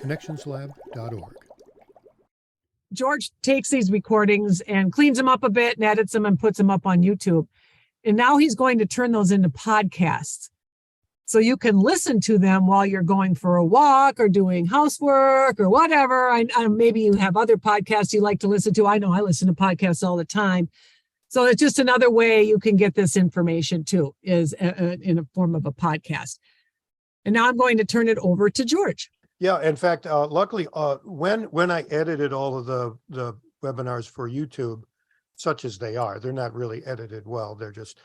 connectionslab.org. George takes these recordings and cleans them up a bit and edits them and puts them up on YouTube. And now he's going to turn those into podcasts. So you can listen to them while you're going for a walk or doing housework or whatever. Maybe you have other podcasts you like to listen to. I know I listen to podcasts all the time. So it's just another way you can get this information too, is in a form of a podcast. And now I'm going to turn it over to George. Yeah, in fact, luckily, when I edited all of the webinars for YouTube, such as they are, they're not really edited well. They're just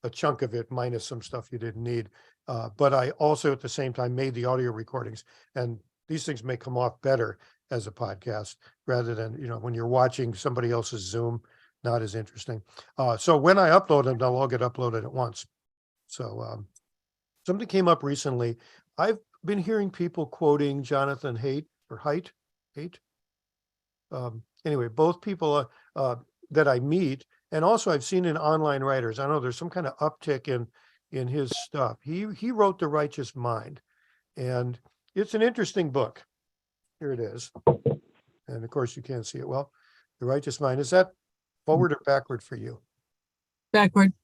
a chunk of it minus some stuff you didn't need. But I also at the same time made the audio recordings, and these things may come off better as a podcast rather than, when you're watching somebody else's Zoom, not as interesting. So when I upload them, they'll all get uploaded at once. So something came up recently. I've been hearing people quoting Jonathan Haidt. Anyway, both people that I meet, and also I've seen in online writers. I know there's some kind of uptick in his stuff. He wrote The Righteous Mind, and it's an interesting book. Here it is. And of course you can't see it well. The Righteous Mind. Is that forward or backward for you? Backwards.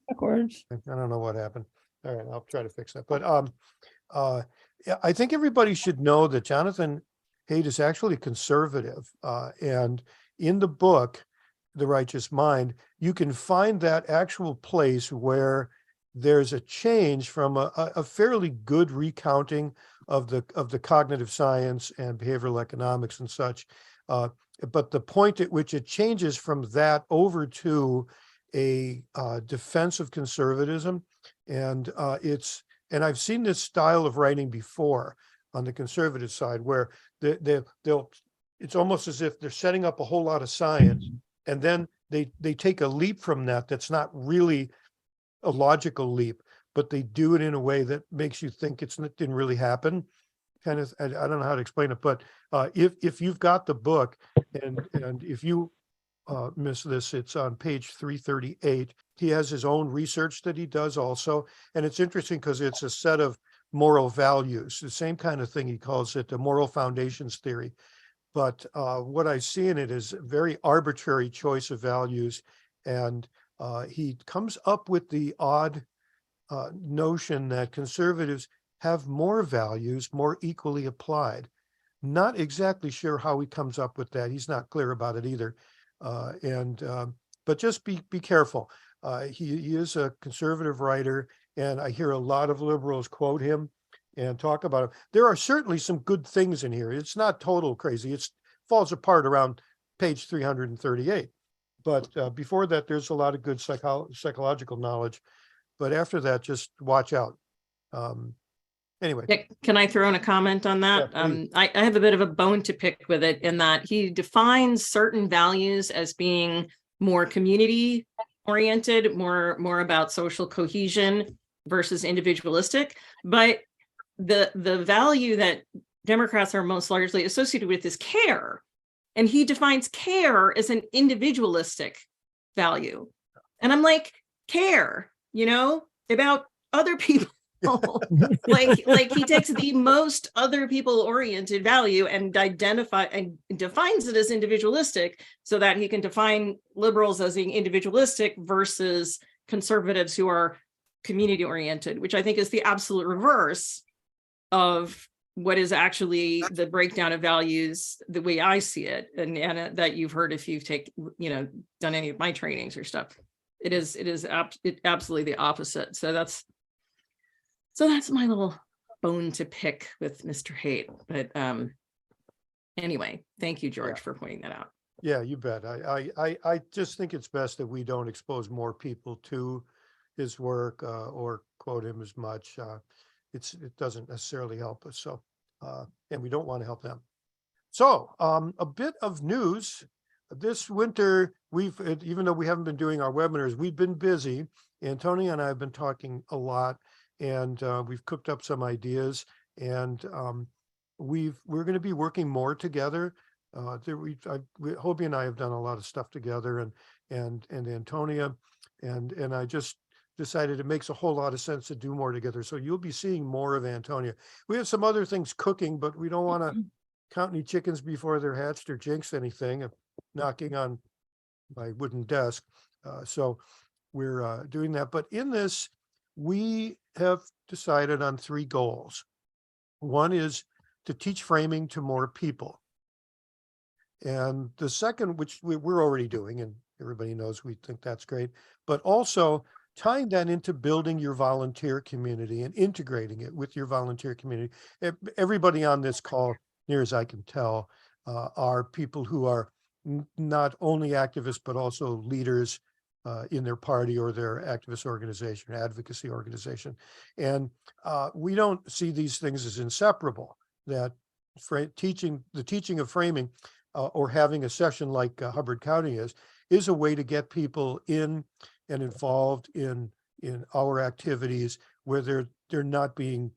I don't know what happened. All right, I'll try to fix that. But I think everybody should know that Jonathan Haidt is actually conservative. And in the book, The Righteous Mind, you can find that actual place where there's a change from a fairly good recounting of the cognitive science and behavioral economics and such. But the point at which it changes from that over to a defense of conservatism, and I've seen this style of writing before on the conservative side, where they'll it's almost as if they're setting up a whole lot of science, and then they take a leap from that that's not really a logical leap, but they do it in a way that makes you think it didn't really happen. Kind of, I don't know how to explain it, but if you've got the book, and if you miss this, it's on page 338. He has his own research that he does also, and it's interesting because it's a set of moral values, the same kind of thing. He calls it the moral foundations theory. But what I see in it is a very arbitrary choice of values, and he comes up with the odd notion that conservatives have more values more equally applied. Not exactly sure how he comes up with that. He's not clear about it either. But just be careful. He is a conservative writer, and I hear a lot of liberals quote him and talk about him. There are certainly some good things in here. It's not total crazy. It falls apart around page 338. But before that, there's a lot of good psychological knowledge. But after that, just watch out. Anyway. Can I throw in a comment on that? Yeah, I have a bit of a bone to pick with it, in that he defines certain values as being more community oriented, more about social cohesion versus individualistic. But the value that Democrats are most largely associated with is care. And he defines care as an individualistic value. And I'm like, care, about other people. like he takes the most other people oriented value and defines it as individualistic, so that he can define liberals as being individualistic versus conservatives who are community oriented, which I think is the absolute reverse of what is actually the breakdown of values the way I see it, and that you've heard if you've done any of my trainings or stuff. It is absolutely the opposite. So that's my little bone to pick with Mr. Haidt. But anyway, thank you, George, for pointing that out. Yeah, you bet. I just think it's best that we don't expose more people to his work or quote him as much. It doesn't necessarily help us. So, and we don't want to help them. So a bit of news. This winter, even though we haven't been doing our webinars, we've been busy. Antonia and I have been talking a lot, and we've cooked up some ideas, and we're going to be working more together. Hobie and I have done a lot of stuff together, and Antonia, and I just decided it makes a whole lot of sense to do more together. So you'll be seeing more of Antonia. We have some other things cooking, but we don't want to count any chickens before they're hatched or jinx anything. I'm knocking on my wooden desk. So we're doing that. But in this, we have decided on 3 goals. One is to teach framing to more people. And the second, which we're already doing, and everybody knows we think that's great, but also tying that into building your volunteer community and integrating it with your volunteer community. Everybody on this call, near as I can tell, are people who are not only activists, but also leaders in their party or their activist organization, advocacy organization. And we don't see these things as inseparable, that the teaching of framing or having a session like Hubbard County is a way to get people in and involved in our activities where they're not being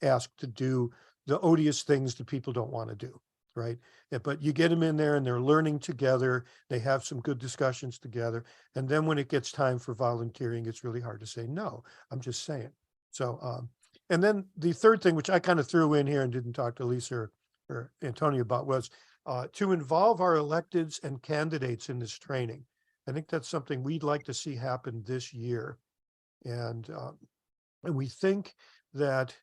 asked to do the odious things that people don't want to do, right? But you get them in there and they're learning together, they have some good discussions together, and then when it gets time for volunteering, it's really hard to say no. I'm just saying. So and then the third thing, which I kind of threw in here and didn't talk to Lisa or Antonia about, was to involve our electeds and candidates in this training. I think that's something we'd like to see happen this year. And we think that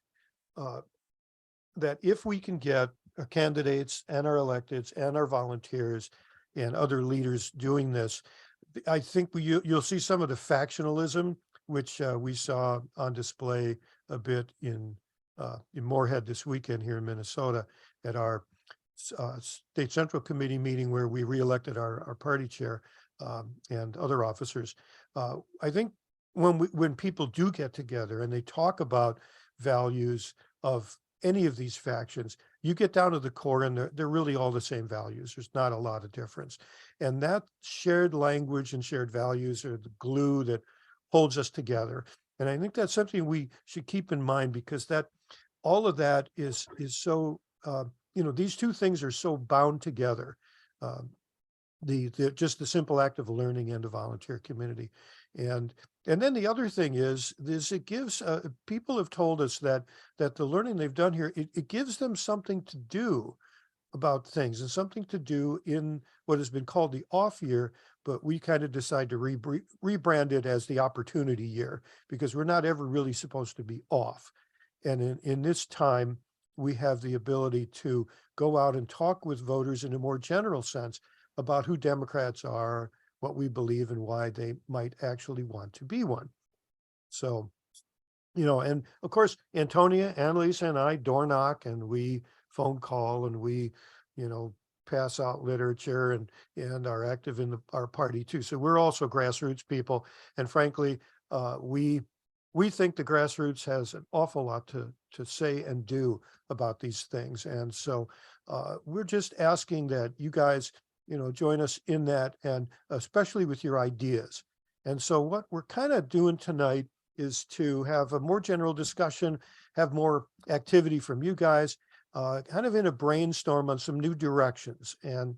that if we can get our candidates and our electeds and our volunteers and other leaders doing this, I think you'll see some of the factionalism, which we saw on display a bit in Moorhead this weekend here in Minnesota at our State Central Committee meeting, where we reelected our party chair and other officers. I think when people do get together and they talk about values of any of these factions, you get down to the core and they're really all the same values. There's not a lot of difference. And that shared language and shared values are the glue that holds us together. And I think that's something we should keep in mind, because that all of that is so, these two things are so bound together. Just the simple act of learning and a volunteer community. And then the other thing is it gives, people have told us that the learning they've done here, it gives them something to do about things and something to do in what has been called the off year, but we kind of decide to rebrand it as the opportunity year, because we're not ever really supposed to be off. And in this time, we have the ability to go out and talk with voters in a more general sense about who Democrats are, what we believe, and why they might actually want to be one. So, and of course, Antonia, Annalisa, and I door knock, and we phone call, and we, pass out literature and are active in our party too. So we're also grassroots people. And frankly, we think the grassroots has an awful lot to say and do about these things. And so we're just asking that you guys, join us in that, and especially with your ideas. And so what we're kind of doing tonight is to have a more general discussion, have more activity from you guys, kind of in a brainstorm on some new directions. And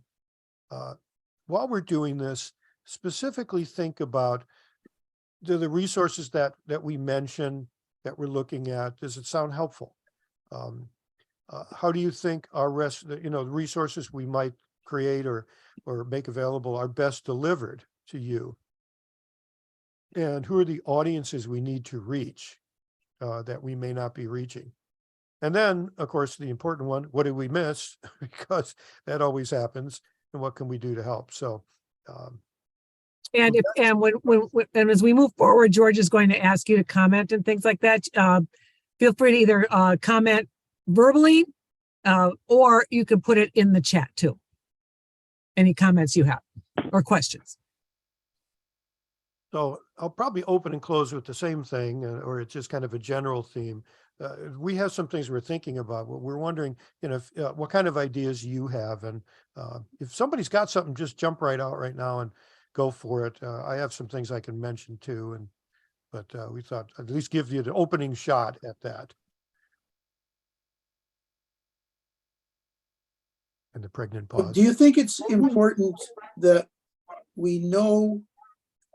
while we're doing this, specifically think about the resources that we mentioned, that we're looking at. Does it sound helpful? How do you think our the resources we might create or make available are best delivered to you? And who are the audiences we need to reach that we may not be reaching? And then, of course, the important one, what did we miss? Because that always happens. And what can we do to help? So, and as we move forward, George is going to ask you to comment and things like that. Feel free to either comment verbally or you can put it in the chat too. Any comments you have or questions? So I'll probably open and close with the same thing, or it's just kind of a general theme. We have some things we're thinking about. We're wondering, what kind of ideas you have, and if somebody's got something, just jump right out right now and go for it. I have some things I can mention too, but we thought at least give you the opening shot at that. And the pregnant pause. Do you think it's important that we know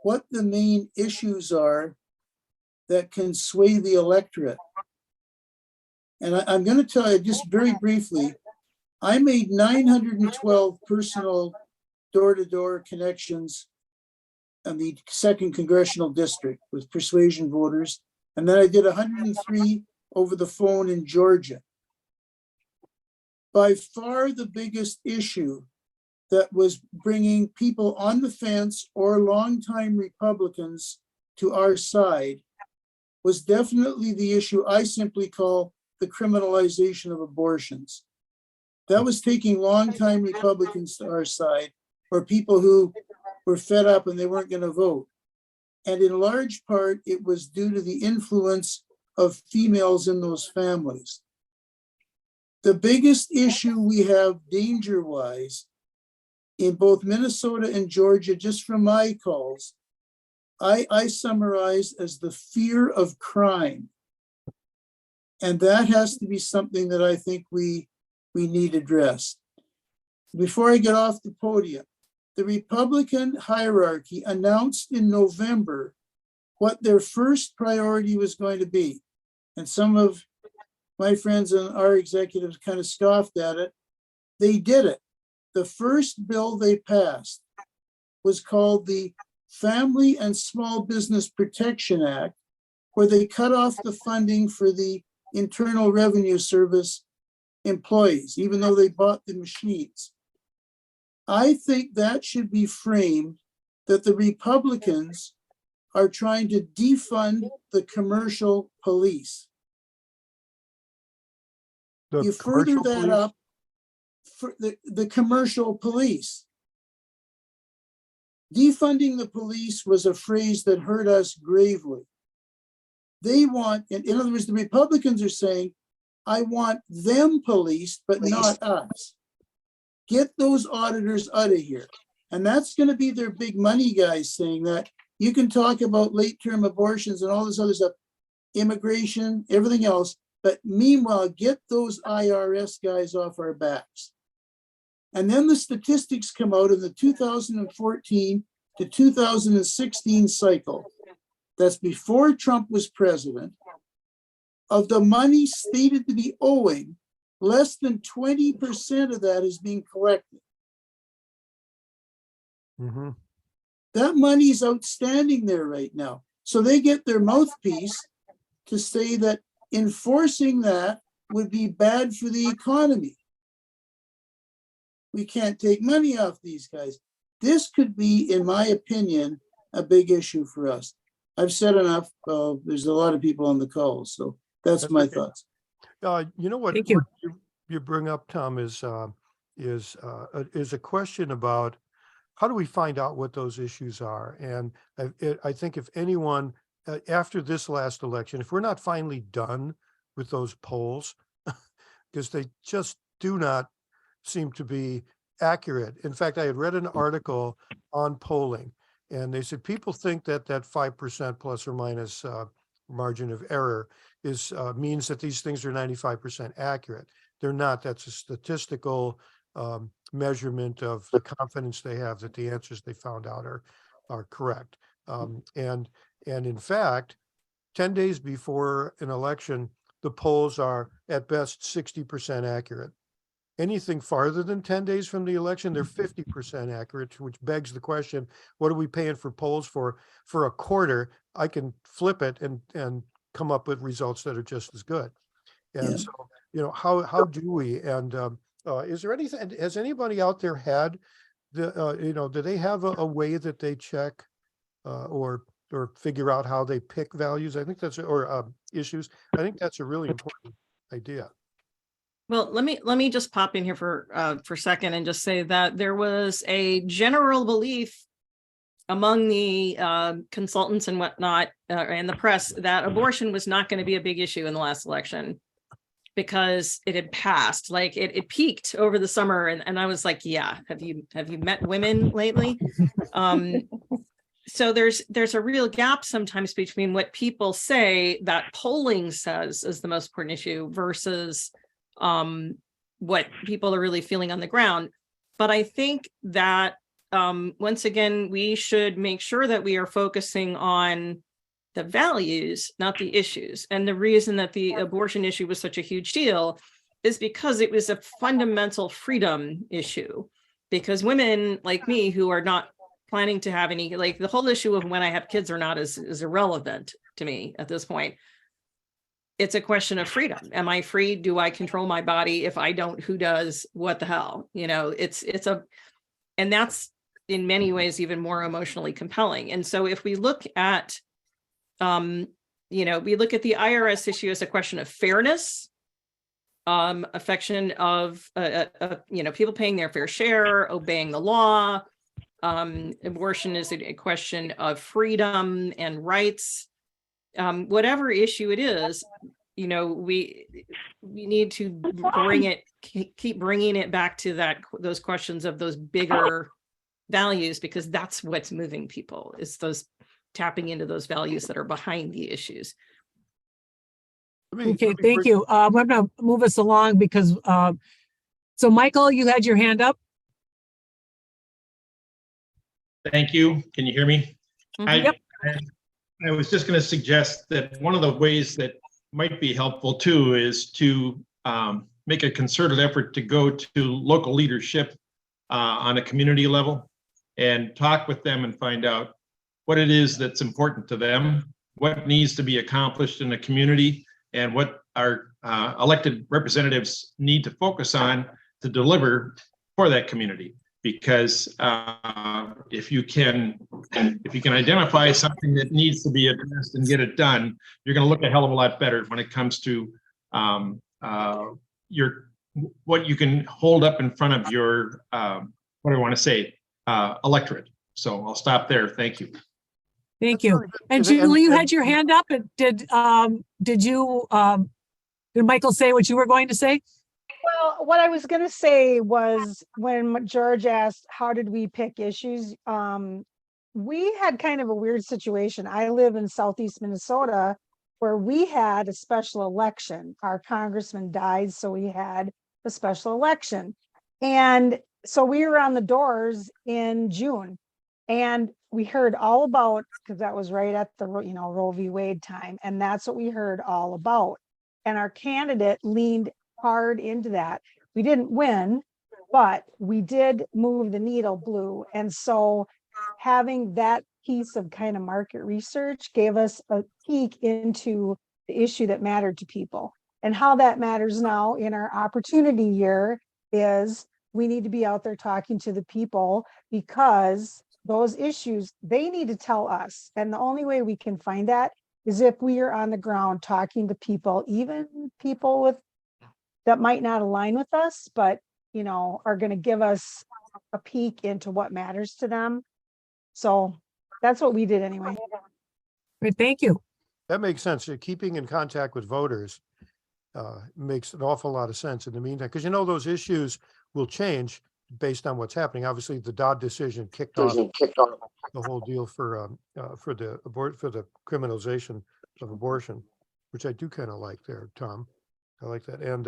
what the main issues are that can sway the electorate? And I'm going to tell you just very briefly, I made 912 personal door-to-door connections in the 2nd Congressional District with persuasion voters. And then I did 103 over the phone in Georgia. By far the biggest issue that was bringing people on the fence or longtime Republicans to our side was definitely the issue I simply call the criminalization of abortions. That was taking longtime Republicans to our side, or people who were fed up and they weren't going to vote. And in large part, it was due to the influence of females in those families. The biggest issue we have danger-wise in both Minnesota and Georgia, just from my calls, I summarize as the fear of crime. And that has to be something that I think we need addressed. Before I get off the podium, the Republican hierarchy announced in November what their first priority was going to be. And some of my friends and our executives kind of scoffed at it. They did it. The first bill they passed was called the Family and Small Business Protection Act, where they cut off the funding for the Internal Revenue Service employees, even though they bought the machines. I think that should be framed that the Republicans are trying to defund the commercial police. You further that up for the commercial police. Defunding the police was a phrase that hurt us gravely. They want, in other words, the Republicans are saying, I want them policed, but not us. Get those auditors out of here. And that's going to be their big money guys saying that. You can talk about late-term abortions and all this other stuff, immigration, everything else, but meanwhile, get those IRS guys off our backs. And then the statistics come out in the 2014 to 2016 cycle. That's before Trump was president. Of the money stated to be owing, less than 20% of that is being collected. Mm-hmm. That money is outstanding there right now. So they get their mouthpiece to say that enforcing that would be bad for the economy. We can't take money off these guys. This could be, in my opinion, a big issue for us. I've said enough. There's a lot of people on the call, so that's my thoughts. You know what? Thank you. What you bring up, Tom, is a question about how do we find out what those issues are? And I think if anyone, after this last election, if we're not finally done with those polls, because they just do not seem to be accurate. In fact, I had read an article on polling, and they said people think that 5% plus or minus margin of error is means that these things are 95% accurate. They're not. That's a statistical measurement of the confidence they have that the answers they found out are correct. And in fact, 10 days before an election, the polls are at best 60% accurate. Anything farther than 10 days from the election, they're 50% accurate, which begs the question, what are we paying for polls for a quarter? I can flip it and come up with results that are just as good. And so, you know, how do we, and is there anything, has anybody out there had the, you know, do they have a way that they check or figure out how they pick values? I think that's, or issues. I think that's a really important idea. Well, let me just pop in here for a second and just say that there was a general belief among the consultants and whatnot and the press that abortion was not going to be a big issue in the last election because it had passed. Like it peaked over the summer, and I was like, yeah, have you met women lately? So there's a real gap sometimes between what people say that polling says is the most important issue versus what people are really feeling on the ground. But I think that once again, we should make sure that we are focusing on the values, not the issues. And the reason that the abortion issue was such a huge deal is because it was a fundamental freedom issue. Because women like me who are not planning to have any, like the whole issue of when I have kids or not is irrelevant to me at this point. It's a question of freedom. Am I free? Do I control my body? If I don't, who does? What the hell? You know, and that's in many ways even more emotionally compelling. And so if we look at, we look at the IRS issue as a question of fairness, affection of, people paying their fair share, obeying the law. Abortion is a question of freedom and rights. Whatever issue it is, we need to keep bringing it back to those questions of those bigger values, because that's what's moving people, is those tapping into those values that are behind the issues. Okay, thank you. I'm going to move us along because, so Michael, you had your hand up. Thank you. Can you hear me? Yep. I was just going to suggest that one of the ways that might be helpful too is to make a concerted effort to go to local leadership on a community level and talk with them and find out what it is that's important to them, what needs to be accomplished in the community, and what our elected representatives need to focus on to deliver for that community. Because if you can identify something that needs to be addressed and get it done, you're going to look a hell of a lot better when it comes to what you can hold up in front of your electorate. So I'll stop there. Thank you. Thank you. And Julie, you had your hand up. Did Michael say what you were going to say? Well, what I was going to say was when George asked, how did we pick issues? We had kind of a weird situation. I live in Southeast Minnesota where we had a special election. Our congressman died, so we had a special election. And so we were on the doors in June, and we heard all about, because that was right at the Roe v. Wade time, and that's what we heard all about. And our candidate leaned hard into that. We didn't win, but we did move the needle blue. And so having that piece of kind of market research gave us a peek into the issue that mattered to people. And how that matters now in our opportunity year is we need to be out there talking to the people, because those issues, they need to tell us. And the only way we can find that is if we are on the ground talking to people, even people that might not align with us, but are going to give us a peek into what matters to them. So that's what we did anyway. Great, thank you. That makes sense. Keeping in contact with voters makes an awful lot of sense in the meantime, because those issues will change based on what's happening. Obviously, the Dodd decision kicked off the whole deal for the criminalization of abortion, which I do kind of like there, Tom. I like that. And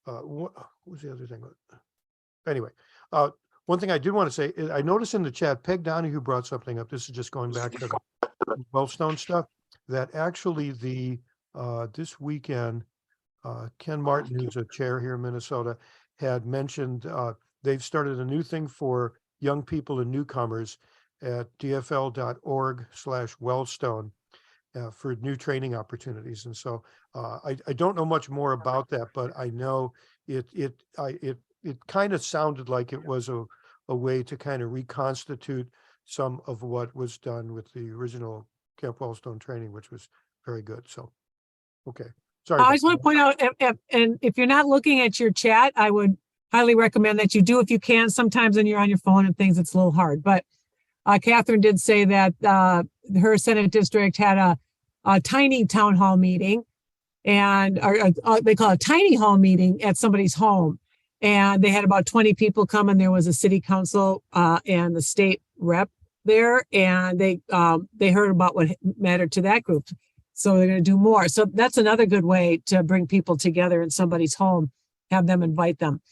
what was the other thing? Anyway, one thing I did want to say is I noticed in the chat, Peg Donahue brought something up. This is just going back to the Wellstone stuff, that actually this weekend, Ken Martin, who's a chair here in Minnesota, had mentioned they've started a new thing for young people and newcomers at dfl.org/Wellstone for new training opportunities. And so I don't know much more about that, but I know it kind of sounded like it was a way to kind of reconstitute some of what was done with the original Camp Wellstone training, which was very good. So, okay. Sorry. I just want to point out, if you're not looking at your chat, I would highly recommend that you do if you can. Sometimes when you're on your phone and things, it's a little hard. But Catherine did say that her Senate district had a tiny town hall meeting, and they call it a tiny hall meeting at somebody's home. And they had about 20 people come, and there was a city council and the state rep there, and they heard about what mattered to that group. So they're going to do more. So that's another good way to bring people together in somebody's home, have them invite them.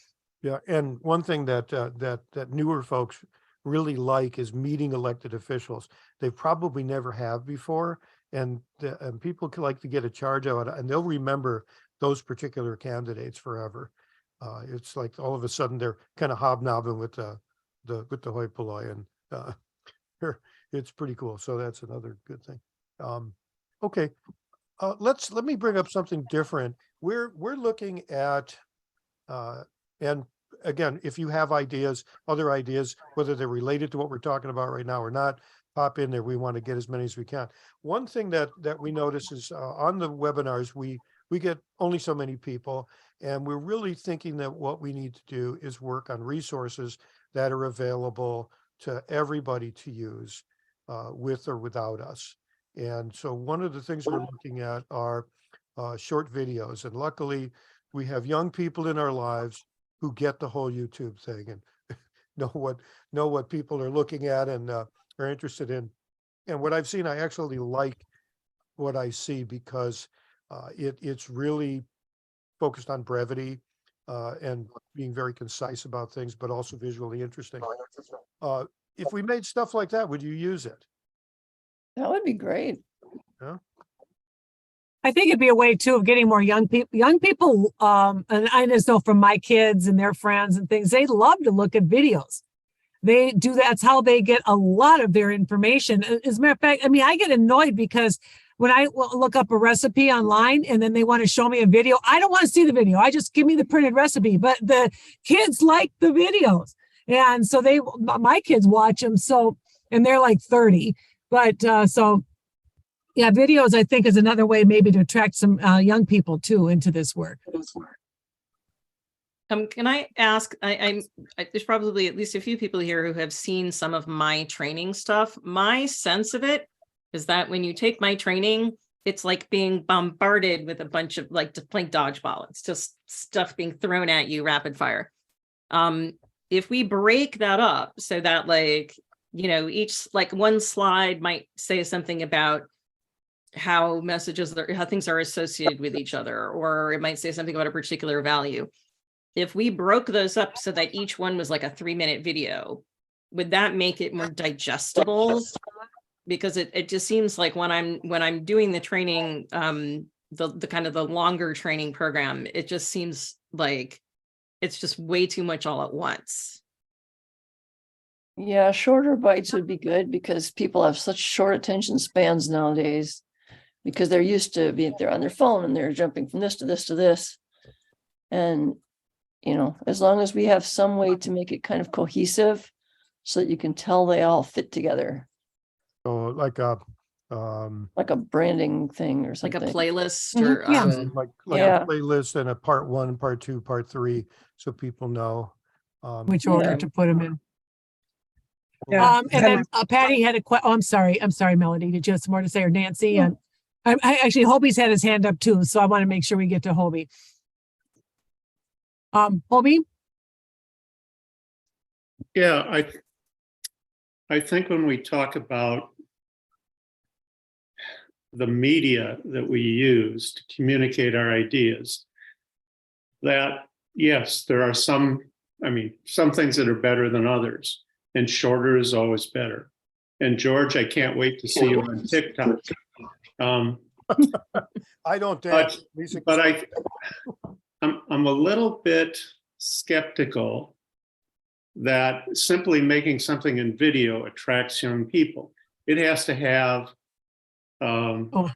Yeah, and one thing that newer folks really like is meeting elected officials. They probably never have before, and people like to get a charge out, and they'll remember those particular candidates forever. It's like all of a sudden they're kind of hobnobbing with the hoi polloi, and it's pretty cool. So that's another good thing. Okay, let me bring up something different. We're looking at and again, if you have ideas, other ideas, whether they're related to what we're talking about right now or not, pop in there. We want to get as many as we can. One thing that we notice is on the webinars, we get only so many people, and we're really thinking that what we need to do is work on resources that are available to everybody to use with or without us. And so one of the things we're looking at are short videos, and luckily we have young people in our lives who get the whole YouTube thing and know what people are looking at and are interested in. And what I've seen, I actually like what I see because it's really focused on brevity and being very concise about things, but also visually interesting. If we made stuff like that, would you use it? That would be great. Yeah. I think it'd be a way too of getting more young people. And I just know from my kids and their friends and things, they love to look at videos. They do. That's how they get a lot of their information. As a matter of fact, I mean, I get annoyed because when I look up a recipe online and then they want to show me a video, I don't want to see the video. I just give me the printed recipe. But the kids like the videos, and so my kids watch them. So, and they're like 30, but so. Yeah, videos, I think, is another way maybe to attract some young people too into this work. Can I ask, there's probably at least a few people here who have seen some of my training stuff. My sense of it is that when you take my training, it's like being bombarded with a bunch of like playing dodgeball. It's just stuff being thrown at you rapid fire. If we break that up so that each like one slide might say something about how things are associated with each other, or it might say something about a particular value. If we broke those up so that each one was like a 3-minute video, would that make it more digestible? Because it just seems like when I'm doing the training, the kind of the longer training program, it just seems like it's just way too much all at once. Yeah, shorter bites would be good because people have such short attention spans nowadays. Because they're used to being there on their phone and they're jumping from this to this to this. And, as long as we have some way to make it kind of cohesive so that you can tell they all fit together. So like a branding thing or something. Like a playlist or like Yeah. a playlist and a part 1, part 2, part 3, so people know Which order to put them in. Yeah. And then Patty had a question. Oh, I'm sorry, Melody. Did you have some more to say, or Nancy? Yeah. And I actually, Hobie's had his hand up too, so I want to make sure we get to Hobie. Hobie? Yeah, I think when we talk about the media that we use to communicate our ideas, that yes, there are some things that are better than others, and shorter is always better. And George, I can't wait to see you on TikTok. I don't dance. But I'm a little bit skeptical that simply making something in video attracts young people. It has to have an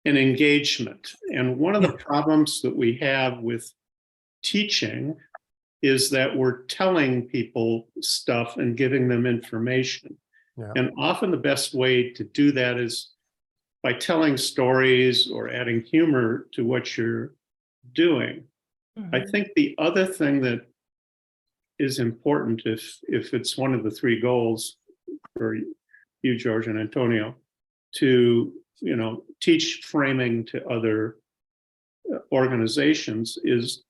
engagement. And one of the problems that we have with teaching is that we're telling people stuff and giving them information. Yeah. And often the best way to do that is by telling stories or adding humor to what you're doing. Mm-hmm. I think the other thing that is important, if it's one of the 3 goals for you, George and Antonio, to teach framing to other organizations is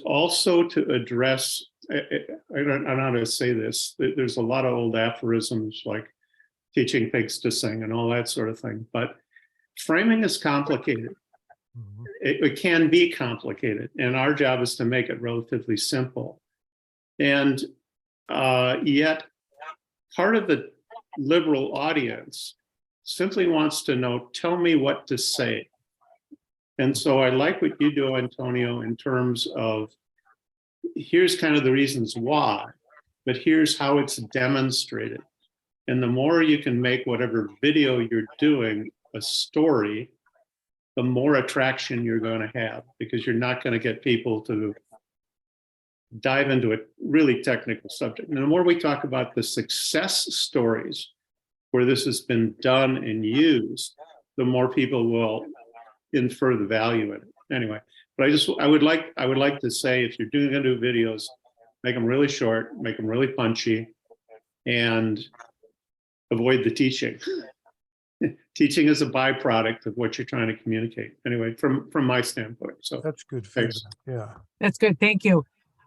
also to address. I don't know how to say this. There's a lot of old aphorisms like teaching pigs to sing and all that sort of thing. But framing is complicated. Mhm. It can be complicated, and our job is to make it relatively simple. And yet, part of the liberal audience simply wants to know, tell me what to say. And so I like what you do, Antonio, in terms of here's kind of the reasons why, but here's how it's demonstrated. And the more you can make whatever video you're doing a story, the more attraction you're going to have, because you're not going to get people to dive into a really technical subject. And the more we talk about the success stories where this has been done and used, the more people will infer the value in it. Anyway, but I would like to say, if you're going to do videos, make them really short, make them really punchy, and avoid the teaching. Teaching is a byproduct of what you're trying to communicate. Anyway, from my standpoint. So That's good thanks. feedback. Yeah. That's good. Thank you.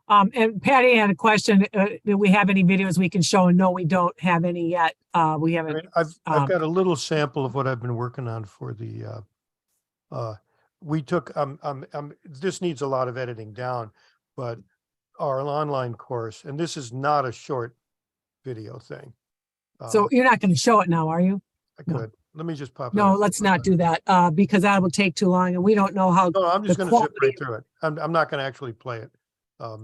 And Patty had a question. Do we have any videos we can show? No, we don't have any yet. We I haven't. mean, I've got a little sample of what I've been working on for the, we took, this needs a lot of editing down, but our online course, and this is not a short video thing. So you're not going to show it now, are you? I no. could, let me just pop it No, up. let's not do that because that will take too long and we don't know how. No, I'm just the going to zip quality- right through it. I'm not going to actually play it. Let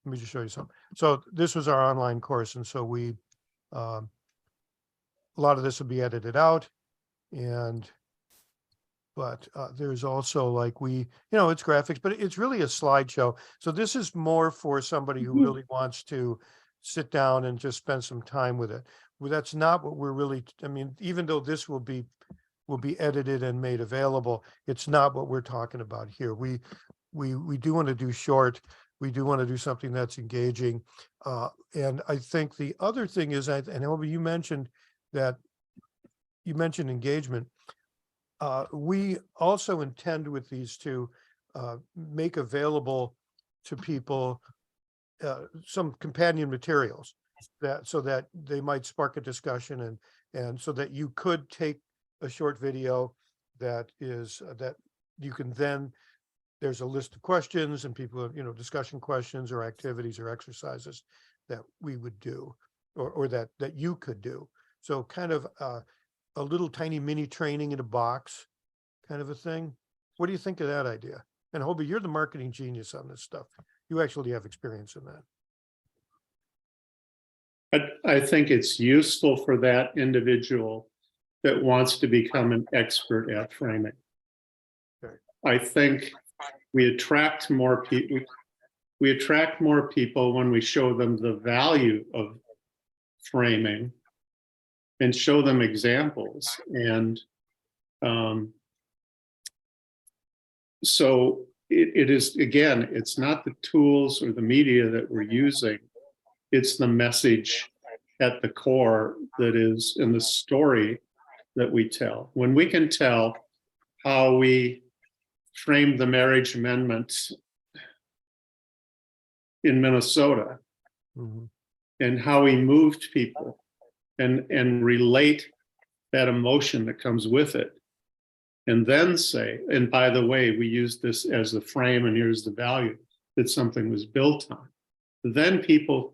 me just show you something. So this was our online course. And so we, a lot of this will be edited out but there's also like it's graphics, but it's really a slideshow. So this is more for somebody who really wants to sit down and just spend some time with it. Well, that's not what we're really, I mean, even though this will be edited and made available, it's not what we're talking about here. We do want to do short. We do want to do something that's engaging. And I think the other thing is, and Elby, you mentioned engagement. We also intend with these to make available to people some companion materials so that they might spark a discussion and so that you could take a short video that is that you can then, there's a list of questions and people, discussion questions or activities or exercises that we would do or that you could do. So kind of a little tiny mini training in a box kind of a thing. What do you think of that idea? And Hobie, you're the marketing genius on this stuff. You actually have experience in that. I think it's useful for that individual that wants to become an expert at framing. Okay. I think we attract more people. We attract more people when we show them the value of framing and show them examples. And so it is, again, it's not the tools or the media that we're using. It's the message at the core that is in the story that we tell. When we can tell how we framed the marriage amendment in Minnesota and how we moved people and relate that emotion that comes with it, and then say, and by the way, we use this as the frame and here's the value that something was built on, then people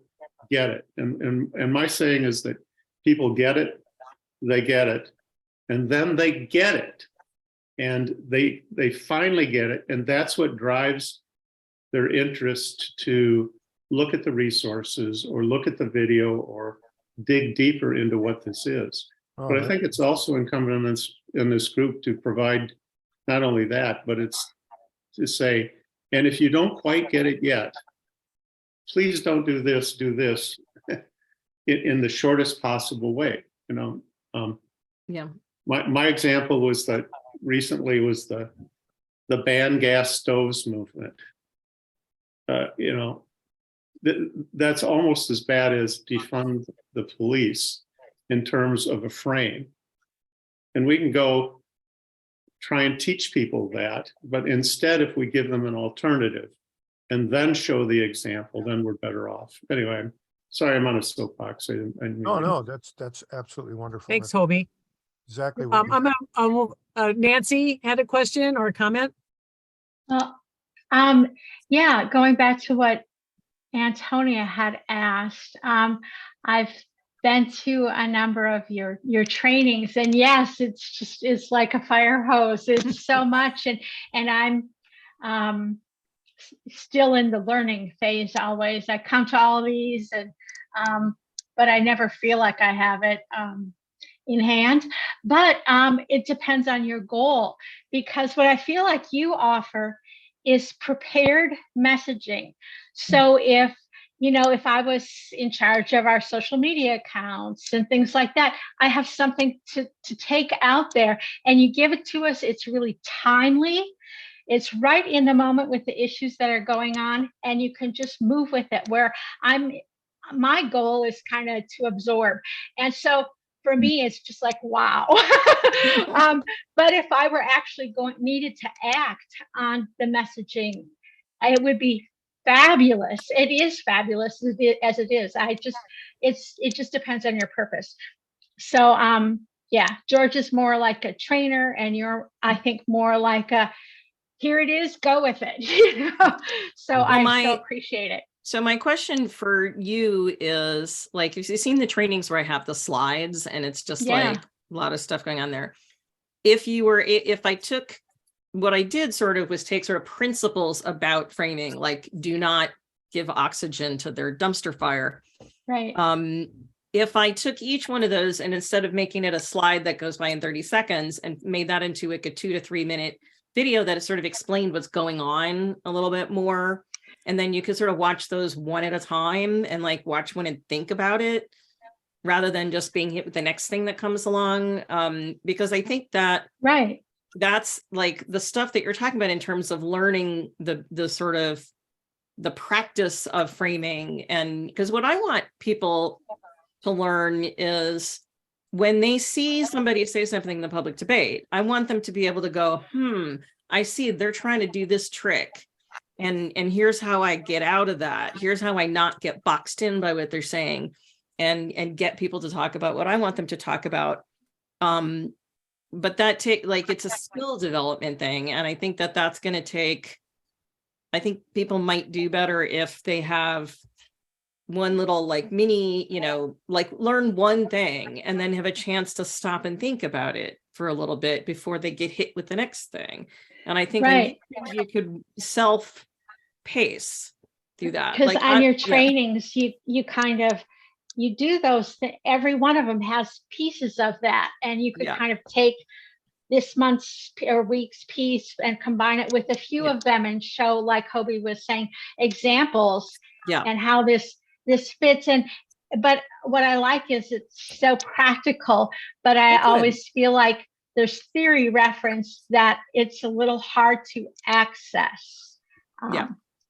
get it. And my saying is that people get it, they get it, and then they get it. And they finally get it. And that's what drives their interest to look at the resources or look at the video or dig deeper into what this is. But I think it's also incumbent in this group to provide not only that, but it's to say, and if you don't quite get it yet, please don't do this in the shortest possible way. Yeah. My example was that recently was the ban gas stoves movement. That's almost as bad as defund the police in terms of a frame. And we can go try and teach people that, but instead, if we give them an alternative and then show the example, then we're better off. Anyway, I'm sorry, I'm on a soapbox. No, that's absolutely wonderful. Thanks, That's Hobie. exactly what Nancy had a question or a comment. Yeah, going back to what Antonia had asked, I've been to a number of your trainings, and yes, it's like a fire hose. It's so much, and I'm still in the learning phase always. I come to all these, and but I never feel like I have it in hand. But it depends on your goal, because what I feel like you offer is prepared messaging. So if I was in charge of our social media accounts and things like that, I have something to take out there, and you give it to us. It's really timely. It's right in the moment with the issues that are going on, and you can just move with it, where my goal is kind of to absorb. And so for me, it's just like, wow. But if I were actually needed to act on the messaging, it would be fabulous. It is fabulous as it is. It just depends on your purpose. So yeah, George is more like a trainer, and you're, I think, more like a, here it is, go with it. So I so appreciate it. So my question for you is, like, if you've seen the trainings where I have the slides and it's just like a lot of stuff going on there. If I took, what I did sort of was take sort of principles about framing, like do not give oxygen to their dumpster fire. Right. If I took each one of those, and instead of making it a slide that goes by in 30 seconds and made that into like a 2 to 3 minute video that sort of explained what's going on a little bit more. And then you could sort of watch those one at a time and like watch one and think about it, rather than just being hit with the next thing that comes along. Because I think that that's like the stuff that you're talking about in terms of learning the sort of the practice of framing. And because what I want people to learn is, when they see somebody say something in the public debate, I want them to be able to go, I see they're trying to do this trick. And here's how I get out of that. Here's how I not get boxed in by what they're saying, and get people to talk about what I want them to talk about. But that it's a skill development thing. And I think that that's going to take, I think people might do better if they have one little like mini, like learn one thing and then have a chance to stop and think about it for a little bit before they get hit with the next thing. And I think you could self-pace through that. Because like, on your trainings, you kind of, you do those, every one of them has pieces of that. And you could kind of take this month's or week's piece and combine it with a few of them and show, like Hobie was saying, examples and how this fits in. But what I like is it's so practical, but I always feel like there's theory reference that it's a little hard to access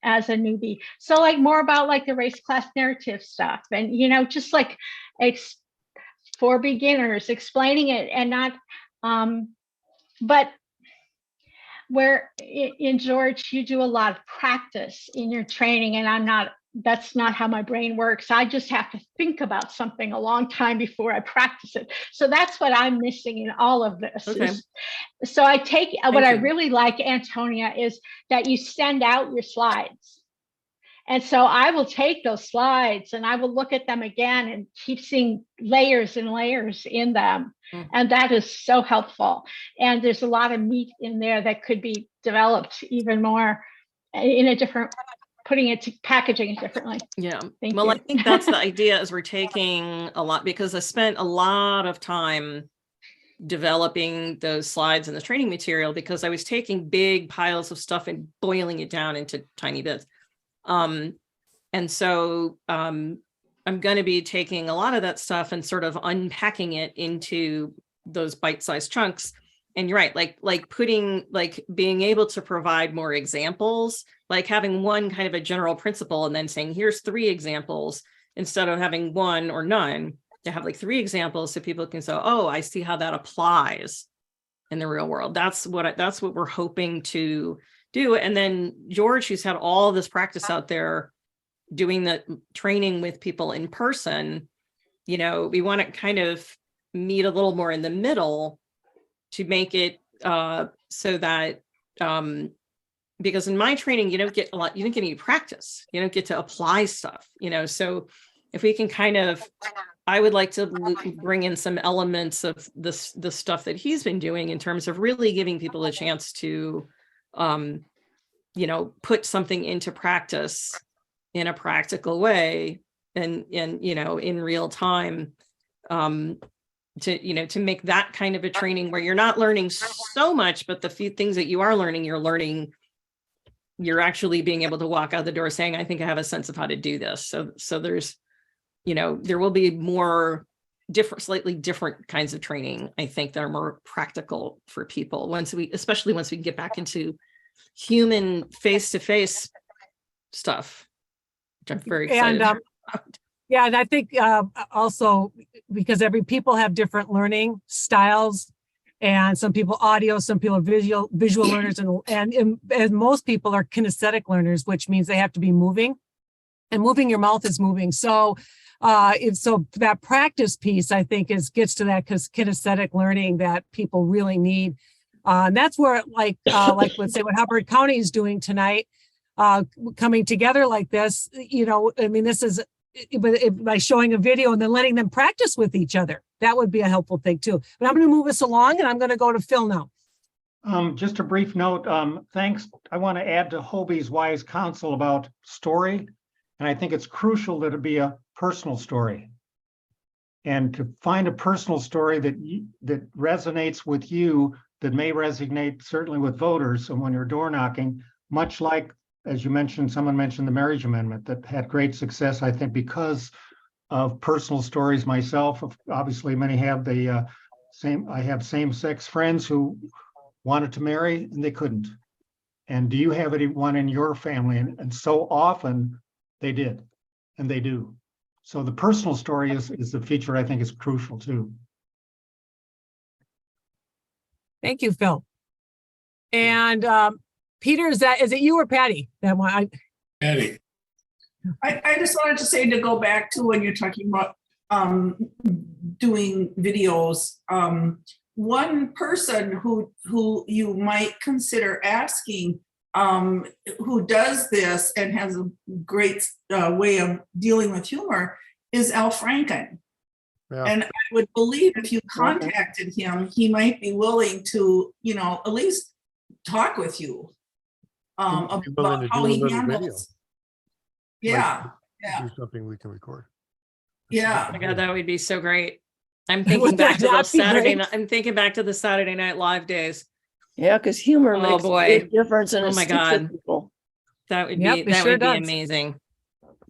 as a newbie. So like more about like the race class narrative stuff, and just like for beginners, explaining it, and not but where in George, you do a lot of practice in your training, and that's not how my brain works. I just have to think about something a long time before I practice it. So that's what I'm missing in all of this. Okay. So I take what I really like, Antonia, is that you send out your slides. And so I will take those slides and I will look at them again and keep seeing layers and layers in them. And that is so helpful. And there's a lot of meat in there that could be developed even more in a different, packaging it differently. Yeah. Thank you. I think that's the idea, is we're taking a lot, because I spent a lot of time developing those slides and the training material, because I was taking big piles of stuff and boiling it down into tiny bits. And so I'm going to be taking a lot of that stuff and sort of unpacking it into those bite-sized chunks. And you're right, like putting, like being able to provide more examples, like having one kind of a general principle and then saying, here's 3 examples, instead of having one or none, to have like 3 examples so people can say, oh, I see how that applies in the real world. That's what we're hoping to do. And then George, who's had all this practice out there doing the training with people in person, we want to kind of meet a little more in the middle to make it so that because in my training, you don't get any practice, you don't get to apply stuff, so if we can kind of I would like to bring in some elements of this, the stuff that he's been doing in terms of really giving people a chance to, you know, put something into practice in a practical way and, you know, in real time, to, you know, to make that kind of a training where you're not learning so much, but the few things that you are learning, you're actually being able to walk out the door saying, I think I have a sense of how to do this. So there's, you know, there will be more different, slightly different kinds of training, I think, that are more practical for people especially once we get back into human face-to-face stuff, which I'm very excited And, about. yeah, and I think also because people have different learning styles, and some people audio, some people are visual learners, and most people are kinesthetic learners, which means they have to be moving, and moving, your mouth is moving. So so that practice piece, I think, gets to that kinesthetic learning that people really need. And that's where, like let's say what Hubbard County is doing tonight, coming together like this, you know, I mean, this is by showing a video and then letting them practice with each other. That would be a helpful thing too. But I'm going to move us along, and I'm going to go to Phil now. Just a brief note, thanks. I want to add to Hobie's wise counsel about story. And I think it's crucial that it be a personal story. And to find a personal story that resonates with you, that may resonate certainly with voters. So when you're door knocking, much like, as you mentioned, someone mentioned the marriage amendment that had great success, I think, because of personal stories myself. Obviously, many have the same. I have same-sex friends who wanted to marry and they couldn't. And do you have anyone in your family? And so often they did, and they do. So the personal story is the feature I think is crucial too. Thank you, Phil. And Peter, is it you or Patty? That one, Patty. I just wanted to say, to go back to when you're talking about doing videos, one person who you might consider asking, who does this and has a great way of dealing with humor, is Al Franken. Yeah. And I would believe if you contacted him, he might be willing to, you know, at least talk with you about how he handles. Yeah, Do something we can record. yeah. Oh my God, that would be so great. I'm thinking back to those Saturday night. I'm thinking back to the Saturday Night Live days. Yeah, because humor makes a big difference in Oh my God. people. That would Yep, be it sure be does. amazing.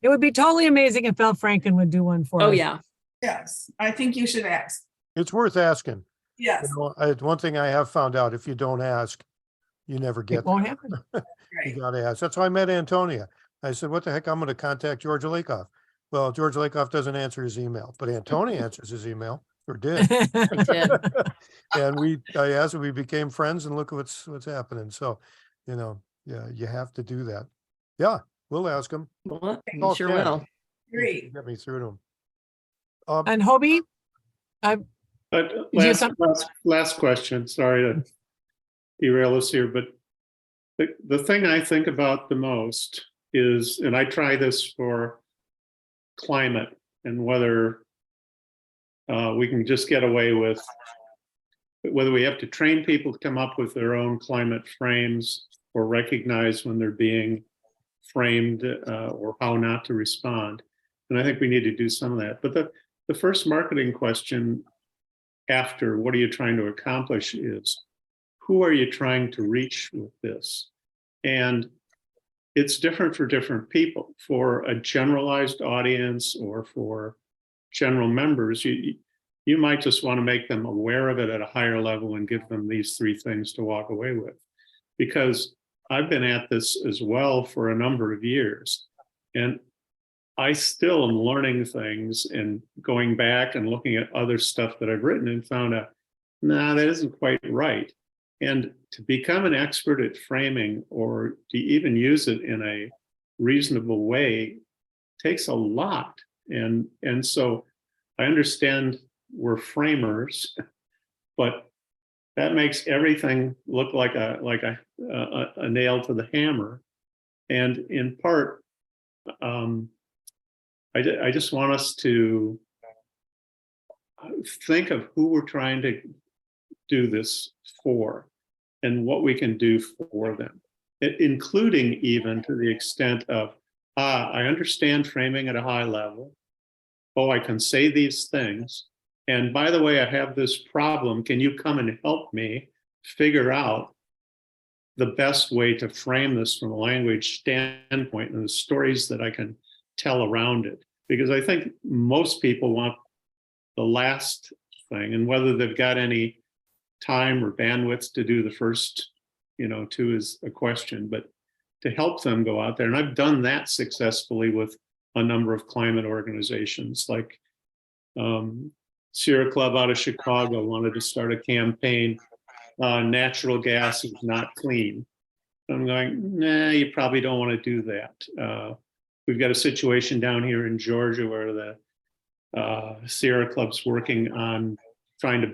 it would be totally amazing if Al Franken would do one for us. Oh yeah. Yes, I think you should ask. It's worth asking. Yes, You know, one thing I have found out, if you don't ask, you never get It won't there. happen. You right. gotta ask. That's how I met Antonia. I said, what the heck? I'm gonna contact George Lakoff. Well, George Lakoff doesn't answer his email, but Antonia answers his email, or did. I did. And I asked, we became friends, and look at what's happening. So, you know, yeah, you have to do that. Yeah, we'll ask him. Well, Oh, we sure Ken. will. Great. Get me through to him. And Hobie, But you have last question, sorry to derail us here, but the thing I think about the most is, and I try this for climate and whether we can just get away with, whether we have to train people to come up with their own climate frames or recognize when they're being framed or how not to respond. And I think we need to do some of that. But the first marketing question after what are you trying to accomplish is, who are you trying to reach with this? And it's different for different people. For a generalized audience or for general members, you might just want to make them aware of it at a higher level and give them these 3 things to walk away with. Because I've been at this as well for a number of years, and I still am learning things and going back and looking at other stuff that I've written and found out, nah, that isn't quite right. And to become an expert at framing or to even use it in a reasonable way takes a lot. And so I understand we're framers, but that makes everything look like a nail to the hammer. And in part, I just want us to think of who we're trying to do this for and what we can do for them, including even to the extent of, I understand framing at a high level. Oh, I can say these things. And by the way, I have this problem. Can you come and help me figure out the best way to frame this from a language standpoint and the stories that I can tell around it? Because I think most people want the last thing, and whether they've got any time or bandwidth to do the first, two is a question, but to help them go out there. And I've done that successfully with a number of climate organizations, like Sierra Club out of Chicago wanted to start a campaign, natural gas is not clean. I'm going, nah, you probably don't want to do that. We've got a situation down here in Georgia where the Sierra Club's working on trying to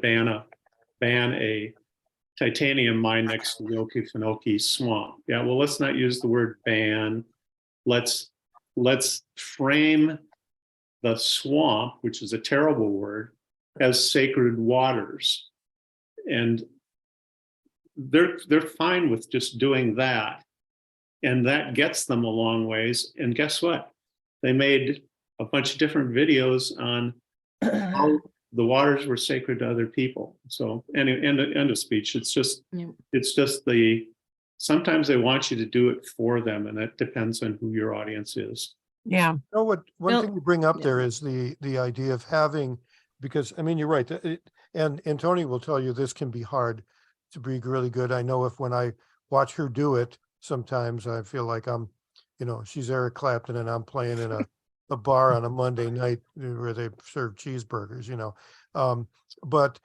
ban a titanium mine next to the Okefenokee swamp. Yeah, well, let's not use the word ban. Let's frame the swamp, which is a terrible word, as sacred waters. And they're fine with just doing that. And that gets them a long ways. And guess what? They made a bunch of different videos on how the waters were sacred to other people. So anyway, end of speech. It's just sometimes they want you to do it for them, and that depends on who your audience is. Yeah. One thing you bring up there is the idea of having, because I mean, you're right. And Tony will tell you this can be hard to be really good. I know when I watch her do it, sometimes I feel like I'm, she's Eric Clapton and I'm playing in a bar on a Monday night where they serve cheeseburgers, but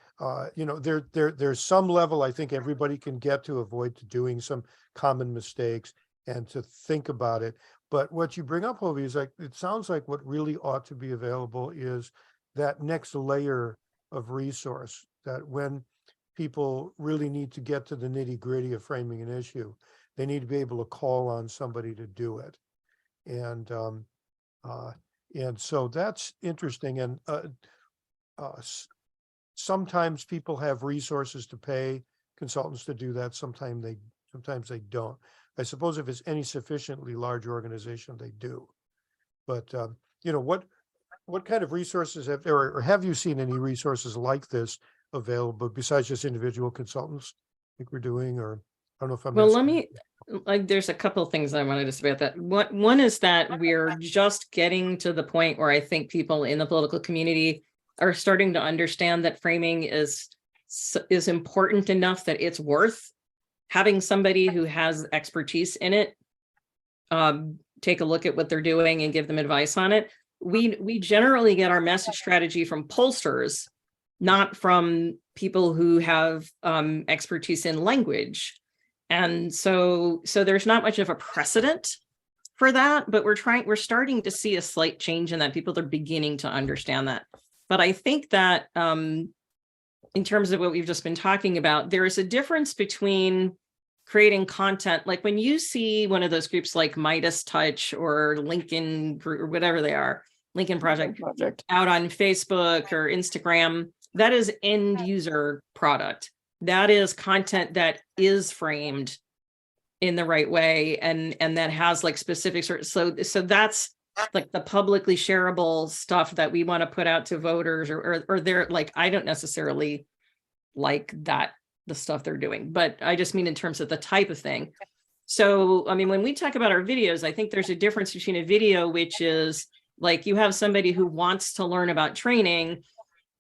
there's some level I think everybody can get to avoid doing some common mistakes and to think about it. But what you bring up, Hovey, is like, it sounds like what really ought to be available is that next layer of resource, that when people really need to get to the nitty gritty of framing an issue, they need to be able to call on somebody to do it. And so that's interesting. And sometimes people have resources to pay consultants to do that. Sometimes they don't. I suppose if it's any sufficiently large organization, they do. But what kind of resources have you seen any resources like this available besides just individual consultants like we're doing? Or I don't know if I'm. Well, there's a couple of things I wanted to say about that. One is that we're just getting to the point where I think people in the political community are starting to understand that framing is important enough that it's worth having somebody who has expertise in it take a look at what they're doing and give them advice on it. We generally get our message strategy from pollsters, not from people who have expertise in language. And so there's not much of a precedent for that, but we're starting to see a slight change in that. People are beginning to understand that. But I think that in terms of what we've just been talking about, there is a difference between creating content. Like when you see one of those groups like Midas Touch or Lincoln or whatever they are, Lincoln Project out on Facebook or Instagram, that is end user product. That is content that is framed in the right way and that has like specific so that's like the publicly shareable stuff that we want to put out to voters or they're like, I don't necessarily like that, the stuff they're doing, but I just mean in terms of the type of thing. So, I mean, when we talk about our videos, I think there's a difference between a video, which is like you have somebody who wants to learn about training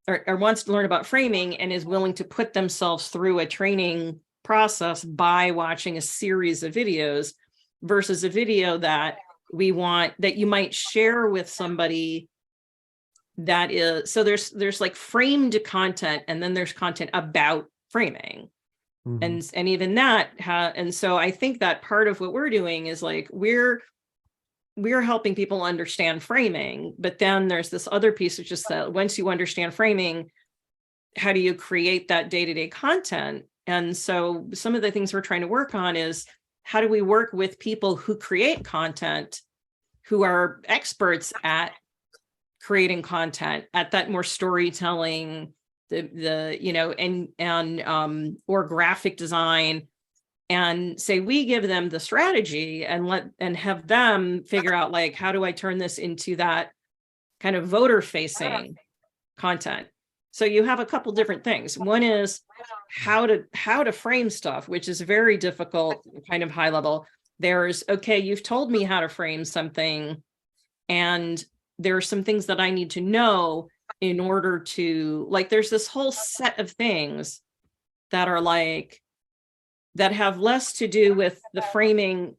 or wants to learn about framing and is willing to put themselves through a training process by watching a series of videos versus a video that we want that you might share with somebody that is, so there's like framed content and then there's content about framing. Mm-hmm. And even that, and so I think that part of what we're doing is like, we're helping people understand framing, but then there's this other piece, which is that once you understand framing, how do you create that day-to-day content? And so some of the things we're trying to work on is how do we work with people who create content, who are experts at creating content, at that more storytelling, the you know, and or graphic design, and say we give them the strategy and have them figure out, like, how do I turn this into that kind of voter facing content. So you have a couple different things. One is how to frame stuff, which is very difficult, kind of high level. There's, okay, you've told me how to frame something, and there are some things that I need to know in order to, like, there's this whole set of things that are like, that have less to do with the framing,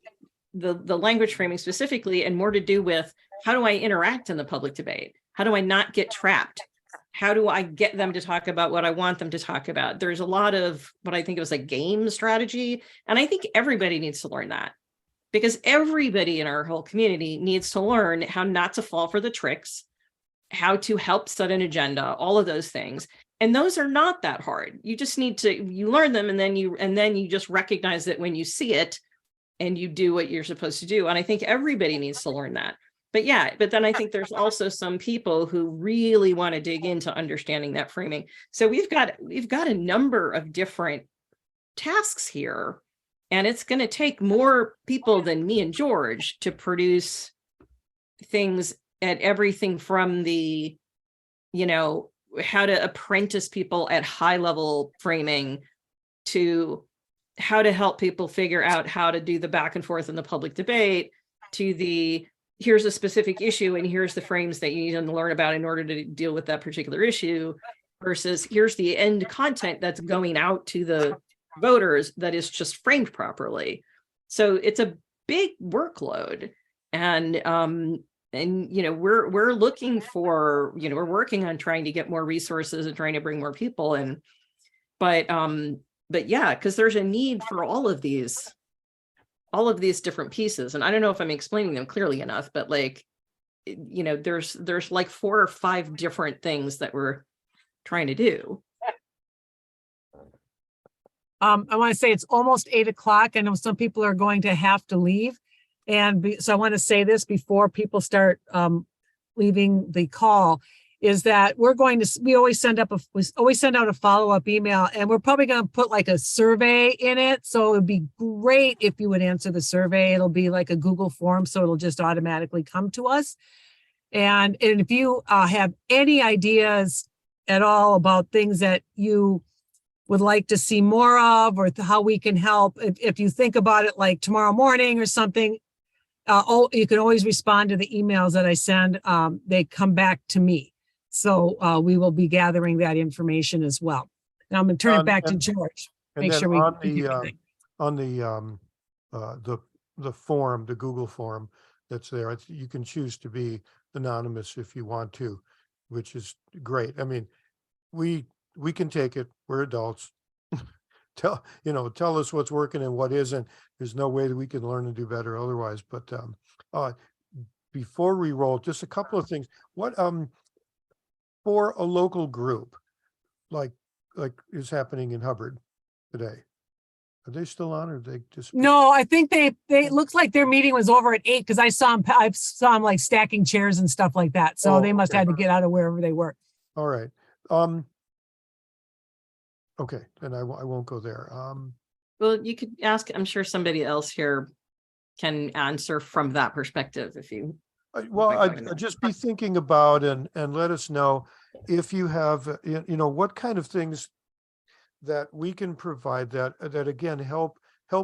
the language framing specifically, and more to do with how do I interact in the public debate? How do I not get trapped? How do I get them to talk about what I want them to talk about? There's a lot of what I think it was like game strategy. And I think everybody needs to learn that, because everybody in our whole community needs to learn how not to fall for the tricks, how to help set an agenda, all of those things. And those are not that hard. You just need to, you learn them, and then you just recognize it when you see it, and you do what you're supposed to do. And I think everybody needs to learn that. But yeah, but then I think there's also some people who really want to dig into understanding that framing. So we've got a number of different tasks here, and it's going to take more people than me and George to produce things at everything from the, you know, how to apprentice people at high level framing, to how to help people figure out how to do the back and forth in the public debate, to the, here's a specific issue and here's the frames that you need to learn about in order to deal with that particular issue, versus here's the end content that's going out to the voters that is just framed properly. So it's a big workload. And you know, we're looking for, you know, we're working on trying to get more resources and trying to bring more people in. But yeah, because there's a need for all of these different pieces. And I don't know if I'm explaining them clearly enough, but like, you know, there's like 4 or 5 different things that we're trying to do. I want to say it's almost 8 o'clock. I know some people are going to have to leave. And so I want to say this before people start leaving the call, is that we always send out a follow-up email, and we're probably going to put like a survey in it. So it would be great if you would answer the survey. It'll be like a Google form, so it'll just automatically come to us. And if you have any ideas at all about things that you would like to see more of, or how we can help, if you think about it like tomorrow morning or something, you can always respond to the emails that I send. They come back to me. So we will be gathering that information as well. And I'm going to turn it back to George. Make sure we on the form, the Google form that's there, you can choose to be anonymous if you want to, which is great. I mean, we can take it. We're adults. Tell us what's working and what isn't. There's no way that we can learn and do better otherwise. But before we roll, just a couple of things. What for a local group like is happening in Hubbard today? Are they still on, or they just? No, I think they looks like their meeting was over at 8, because I saw them like stacking chairs and stuff like that. So they must have had to get out of wherever they were. All right. Okay, then I won't go there. Well, you could ask, I'm sure somebody else here can answer from that perspective if you. I'd just be thinking about and let us know if you have, what kind of things that we can provide that again, help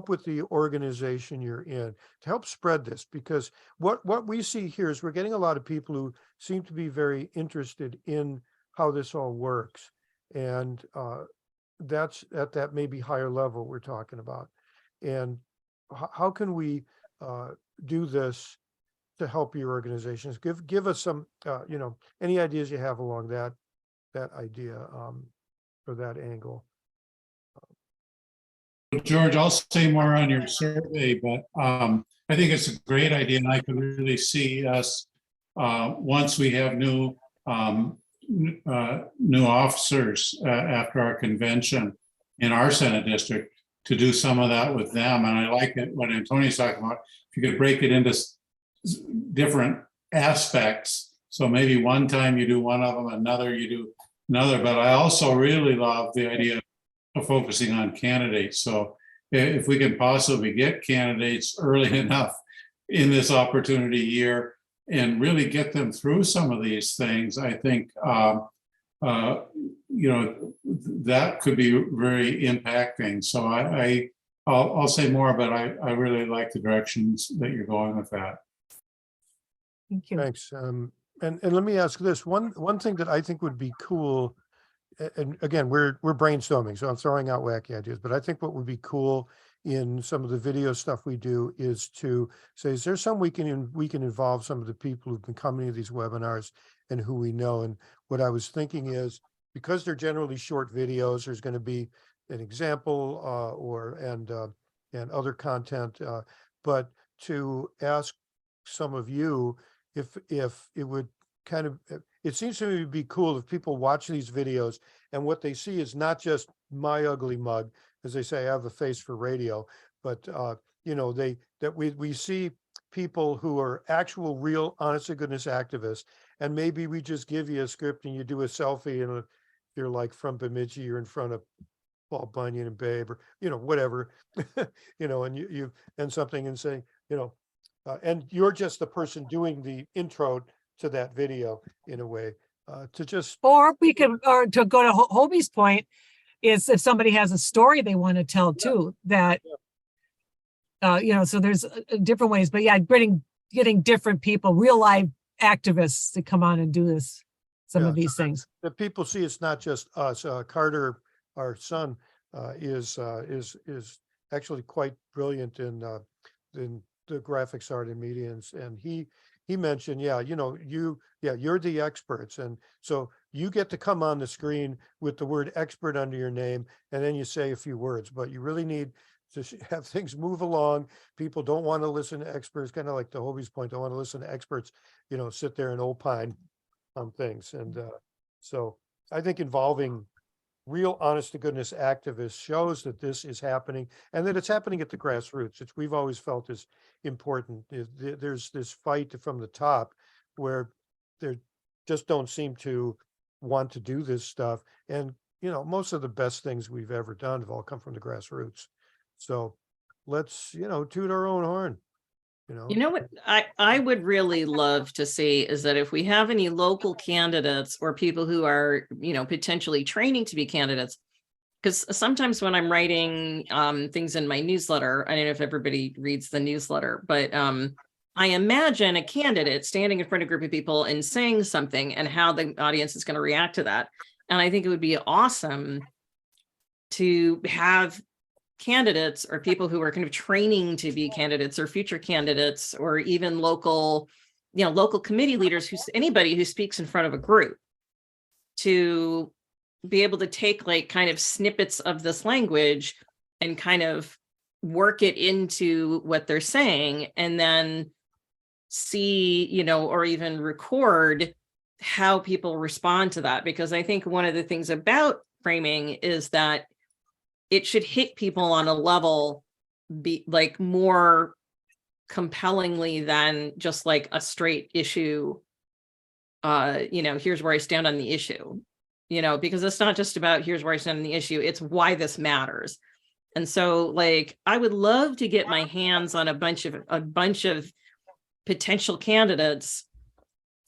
with the organization you're in to help spread this, because what we see here is we're getting a lot of people who seem to be very interested in how this all works. And that's at that maybe higher level we're talking about. And how can we do this to help your organizations? Give us some, any ideas you have along that idea or that angle. George, I'll say more on your survey, but I think it's a great idea, and I can really see us once we have new officers after our convention in our Senate district, to do some of that with them. And I like it what Antonia's talking about. If you could break it into different aspects So maybe one time you do one of them, another you do another. But I also really love the idea of focusing on candidates. So if we can possibly get candidates early enough in this opportunity year and really get them through some of these things, I think that could be very impacting. So I'll say more, but I really like the directions that you're going with that. Thank you. Thanks. And let me ask this, one thing that I think would be cool, and again, we're brainstorming, so I'm throwing out wacky ideas, but I think what would be cool in some of the video stuff we do is to say, is there some we can involve some of the people who've been coming to these webinars and who we know? And what I was thinking is, because they're generally short videos, there's going to be an example and other content, but to ask some of you if it would kind of, it seems to me to be cool if people watch these videos and what they see is not just my ugly mug, as they say, I have a face for radio, but we see people who are actual, real, honest to goodness activists, and maybe we just give you a script and you do a selfie and you're like from Bemidji, you're in front of Paul Bunyan and Babe, or whatever, and you and something and saying, and you're just the person doing the intro to that video in a way, to just. Or to go to Hobie's point, is if somebody has a story they want to tell too, that, so there's different ways, but yeah, getting different people, real life activists to come on and do some of these things. That people see it's not just us. Carter, our son, is actually quite brilliant in the graphics art and media, and he mentioned, you're the experts, and so you get to come on the screen with the word expert under your name, and then you say a few words, but you really need to have things move along. People don't want to listen to experts, kind of like the Hobie's point, don't want to listen to experts, sit there and opine on things. And so I think involving real honest to goodness activists shows that this is happening and that it's happening at the grassroots, which we've always felt is important. There's this fight from the top where they just don't seem to want to do this stuff. And, most of the best things we've ever done have all come from the grassroots. So let's, toot our own horn. What I would really love to see is that if we have any local candidates or people who are, potentially training to be candidates, because sometimes when I'm writing things in my newsletter, I don't know if everybody reads the newsletter, but I imagine a candidate standing in front of a group of people and saying something and how the audience is going to react to that. And I think it would be awesome to have candidates or people who are kind of training to be candidates or future candidates, or even local committee leaders, anybody who speaks in front of a group, to be able to take like kind of snippets of this language and kind of work it into what they're saying, and then see, or even record how people respond to that. Because I think one of the things about framing is that it should hit people on a level more compellingly than just like a straight issue. Here's where I stand on the issue, because it's not just about here's where I stand on the issue, it's why this matters. And so I would love to get my hands on a bunch of potential candidates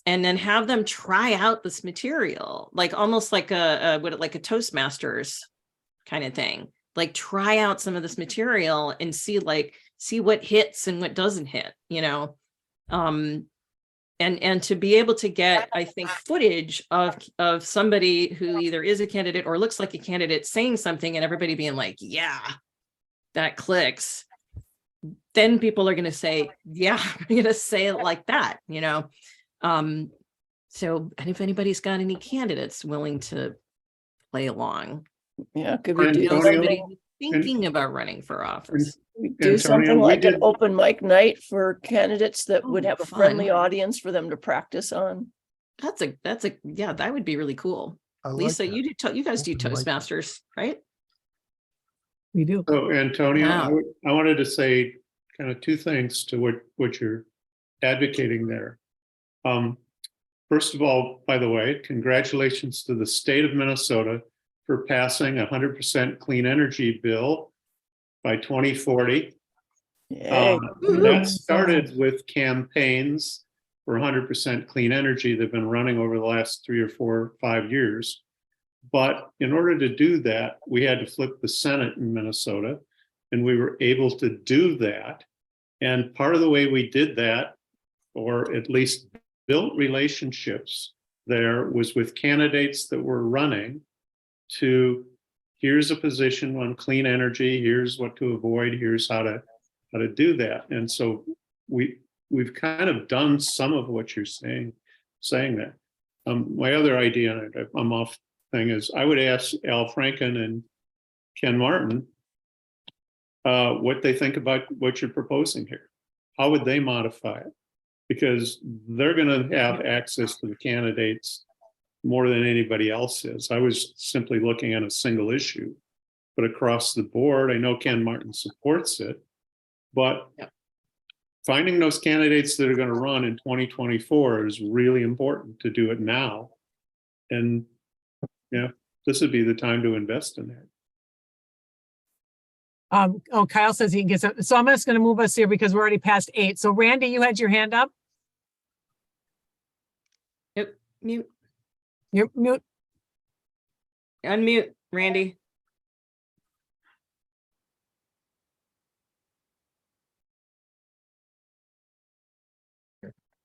and then have them try out this material, almost like a Toastmasters kind of thing, try out some of this material and see what hits and what doesn't hit, and to be able to get, I think, footage of somebody who either is a candidate or looks like a candidate saying something and everybody being like, yeah, that clicks. Then people are going to say, yeah, I'm going to say it like that, So, and if anybody's got any candidates willing to play along. Yeah, could we do Somebody something, thinking about running for office. do something like an open mic night for candidates that would have a fun. friendly audience for them to practice on? Yeah, that would be really cool. Lisa, you guys do Toastmasters, right? We do. So Antonia, Wow. I wanted to say kind of two things to what you're advocating there. first of all, by the way, congratulations to the state of Minnesota for passing a 100% clean energy bill by 2040. Yay. That started with campaigns for 100% clean energy that have been running over the last 3 or 4 or 5 years. But in order to do that, we had to flip the Senate in Minnesota, and we were able to do that. And part of the way we did that, or at least built relationships there, was with candidates that were running to, here's a position on clean energy, here's what to avoid, here's how to do that. And so we've kind of done some of what you're saying that. My other idea, and I'm off thing, is I would ask Al Franken and Ken Martin what they think about what you're proposing here. How would they modify it? Because they're going to have access to the candidates more than anybody else is. I was simply looking at a single issue, but across the board, I know Ken Martin supports it, but finding those candidates that are going to run in 2024 is really important to do it now. And this would be the time to invest in that. Kyle says he can get some. So I'm just going to move us here because we're already past 8. So Randy, you had your hand up. Yep. Mute. You're mute. Unmute, Randy.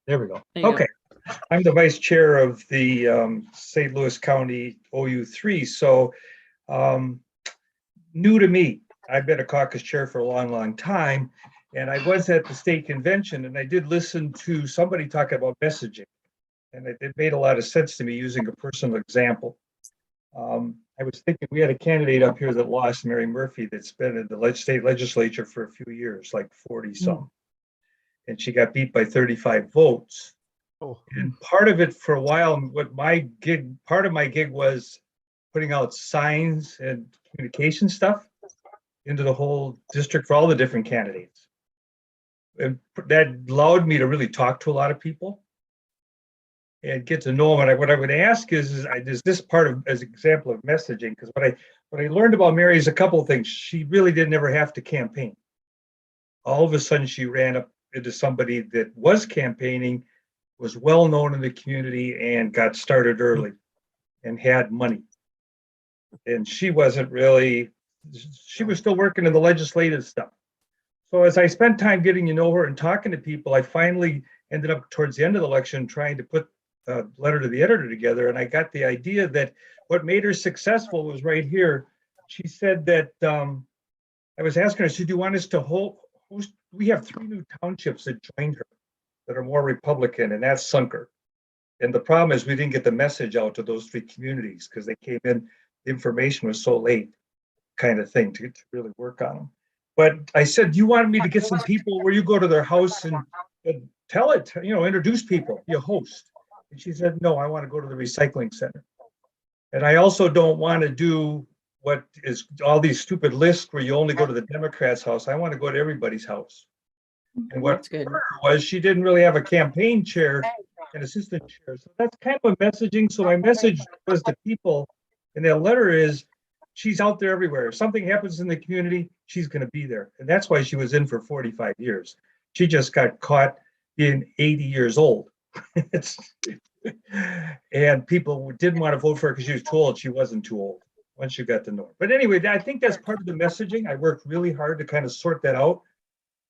There we go. There you go. Okay. I'm the vice chair of the St. Louis County OU3. So new to me. I've been a caucus chair for a long, long time. And I was at the state convention and I did listen to somebody talk about messaging. And it made a lot of sense to me using a personal example. I was thinking we had a candidate up here that lost, Mary Murphy, that's been in the state legislature for a few years, like 40 some. And she got beat by 35 votes. Oh. And part of it for a while, part of my gig was putting out signs and communication stuff into the whole district for all the different candidates. And that allowed me to really talk to a lot of people and get to know them. And what I would ask is this part of as an example of messaging? Because what I learned about Mary is a couple of things. She really didn't ever have to campaign. All of a sudden, she ran up into somebody that was campaigning, was well known in the community, and got started early and had money. And she wasn't really, she was still working in the legislative stuff. So as I spent time getting to know her and talking to people, I finally ended up towards the end of the election trying to put a letter to the editor together. And I got the idea that what made her successful was right here. She said that, I was asking her, so do you want us to host? We have 3 new townships that joined her that are more Republican, and that's sunk her. And the problem is we didn't get the message out to those 3 communities because they came in, the information was so late, kind of thing, to really work on them. But I said, do you want me to get some people where you go to their house and tell it, introduce people, you host? And she said, no, I want to go to the recycling center. And I also don't want to do what is all these stupid lists where you only go to the Democrats' house. I want to go to everybody's house. And what was, she didn't really have a campaign chair, an assistant chair. So that's kind of a messaging. So my message was to people in that letter is, she's out there everywhere. If something happens in the community, she's going to be there. And that's why she was in for 45 years. She just got caught being 80 years old. And people didn't want to vote for her because she was too old. She wasn't too old once you got to know her. But anyway, I think that's part of the messaging. I worked really hard to kind of sort that out.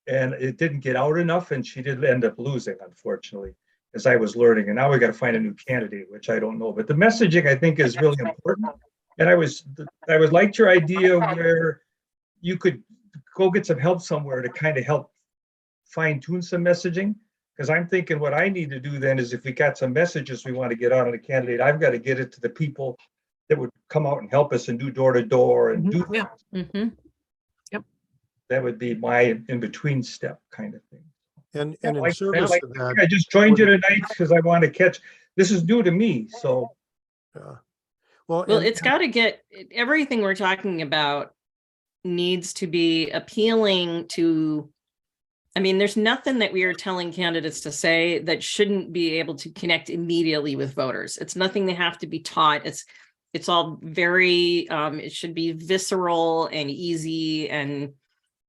And it didn't get out enough. And she did end up losing, unfortunately, as I was learning. And now we got to find a new candidate, which I don't know. But the messaging, I think, is really important. And I liked your idea where you could go get some help somewhere to kind of help fine tune some messaging. Because I'm thinking what I need to do then is if we got some messages we want to get out on a candidate, I've got to get it to the people that would come out and help us and do door to door and do yeah. Mm-hmm. Yep. That would be my in-between step kind of thing. And in service of that, I just joined you tonight because I want to catch, this is new to me, so. Yeah. Well, it's got to get, everything we're talking about needs to be appealing to I mean, there's nothing that we are telling candidates to say that shouldn't be able to connect immediately with voters. It's nothing they have to be taught. It's all very, it should be visceral and easy and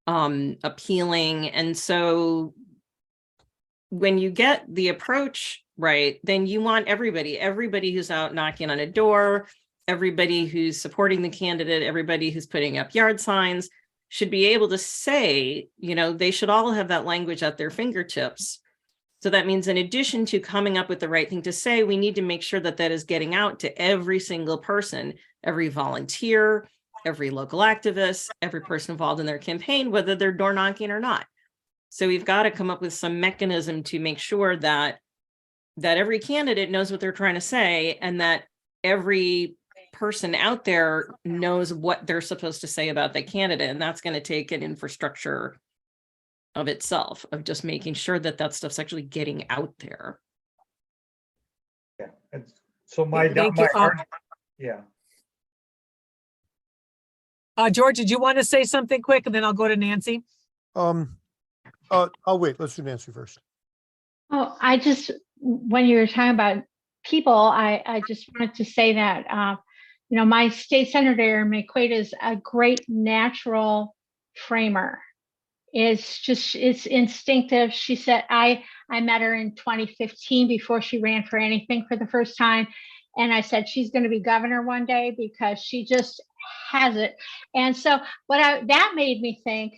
appealing. And so when you get the approach right, then you want everybody who's out knocking on a door, everybody who's supporting the candidate, everybody who's putting up yard signs should be able to say, you know, they should all have that language at their fingertips. So that means in addition to coming up with the right thing to say, we need to make sure that that is getting out to every single person, every volunteer, every local activist, every person involved in their campaign, whether they're door knocking or not. So we've got to come up with some mechanism to make sure that every candidate knows what they're trying to say, and that every person out there knows what they're supposed to say about the candidate. And that's going to take an infrastructure of itself, of just making sure that that stuff's actually getting out there. Yeah. And so my Thank you. heart, yeah. George, did you want to say something quick, and then I'll go to Nancy? I'll wait. Let's do Nancy first. Oh, when you were talking about people, I just wanted to say that, you know, my state senator, McQuaid, is a great natural framer. It's instinctive. She said, I met her in 2015 before she ran for anything for the first time. And I said, she's going to be governor one day because she just has it. And so that made me think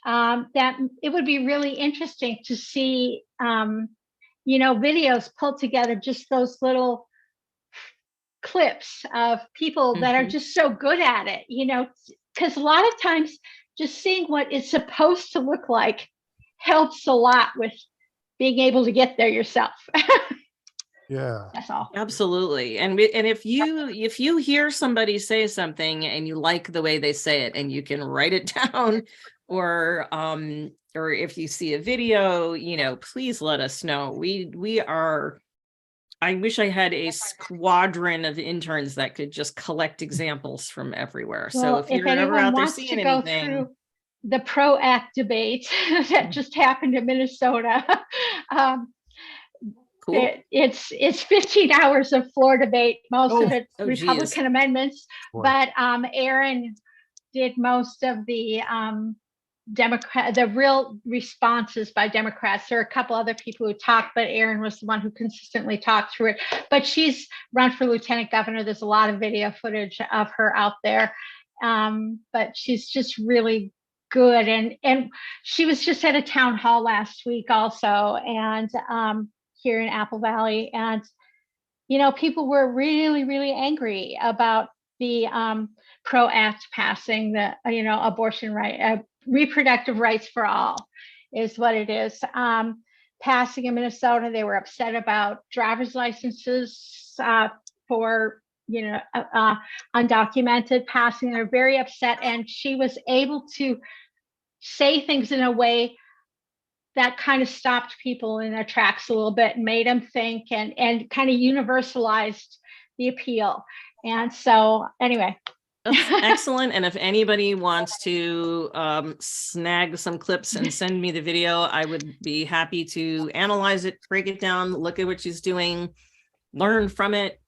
that it would be really interesting to see, you know, videos pulled together, just those little clips of people that are just so good at it, you know, because a lot of times just seeing what it's supposed to look like helps a lot with being able to get there yourself. Yeah, That's all. Absolutely. And if you hear somebody say something and you like the way they say it, and you can write it down, or if you see a video, you know, please let us know. I wish I had a squadron of interns that could just collect examples from everywhere. Well, So if you're ever out there seeing anything, the PRO-ACT debate that just happened in Minnesota. cool. It's 15 hours of floor debate, most of it Republican geez. amendments, Boy. but Aaron did most of the the real responses by Democrats. There are a couple other people who talked, but Aaron was the one who consistently talked through it. But she's run for lieutenant governor. There's a lot of video footage of her out there. But she's just really good. And she was just at a town hall last week also, and here in Apple Valley. And, you know, people were really, really angry about the PRO-ACT passing, the, you know, abortion right, reproductive rights for all is what it is. Passing in Minnesota, they were upset about driver's licenses for, you know, undocumented passing. They're very upset. And she was able to say things in a way that kind of stopped people in their tracks a little bit and made them think, and kind of universalized the appeal. And so anyway. That's excellent. And if anybody wants to snag some clips and send me the video, I would be happy to analyze it, break it down, look at what she's doing, learn from it,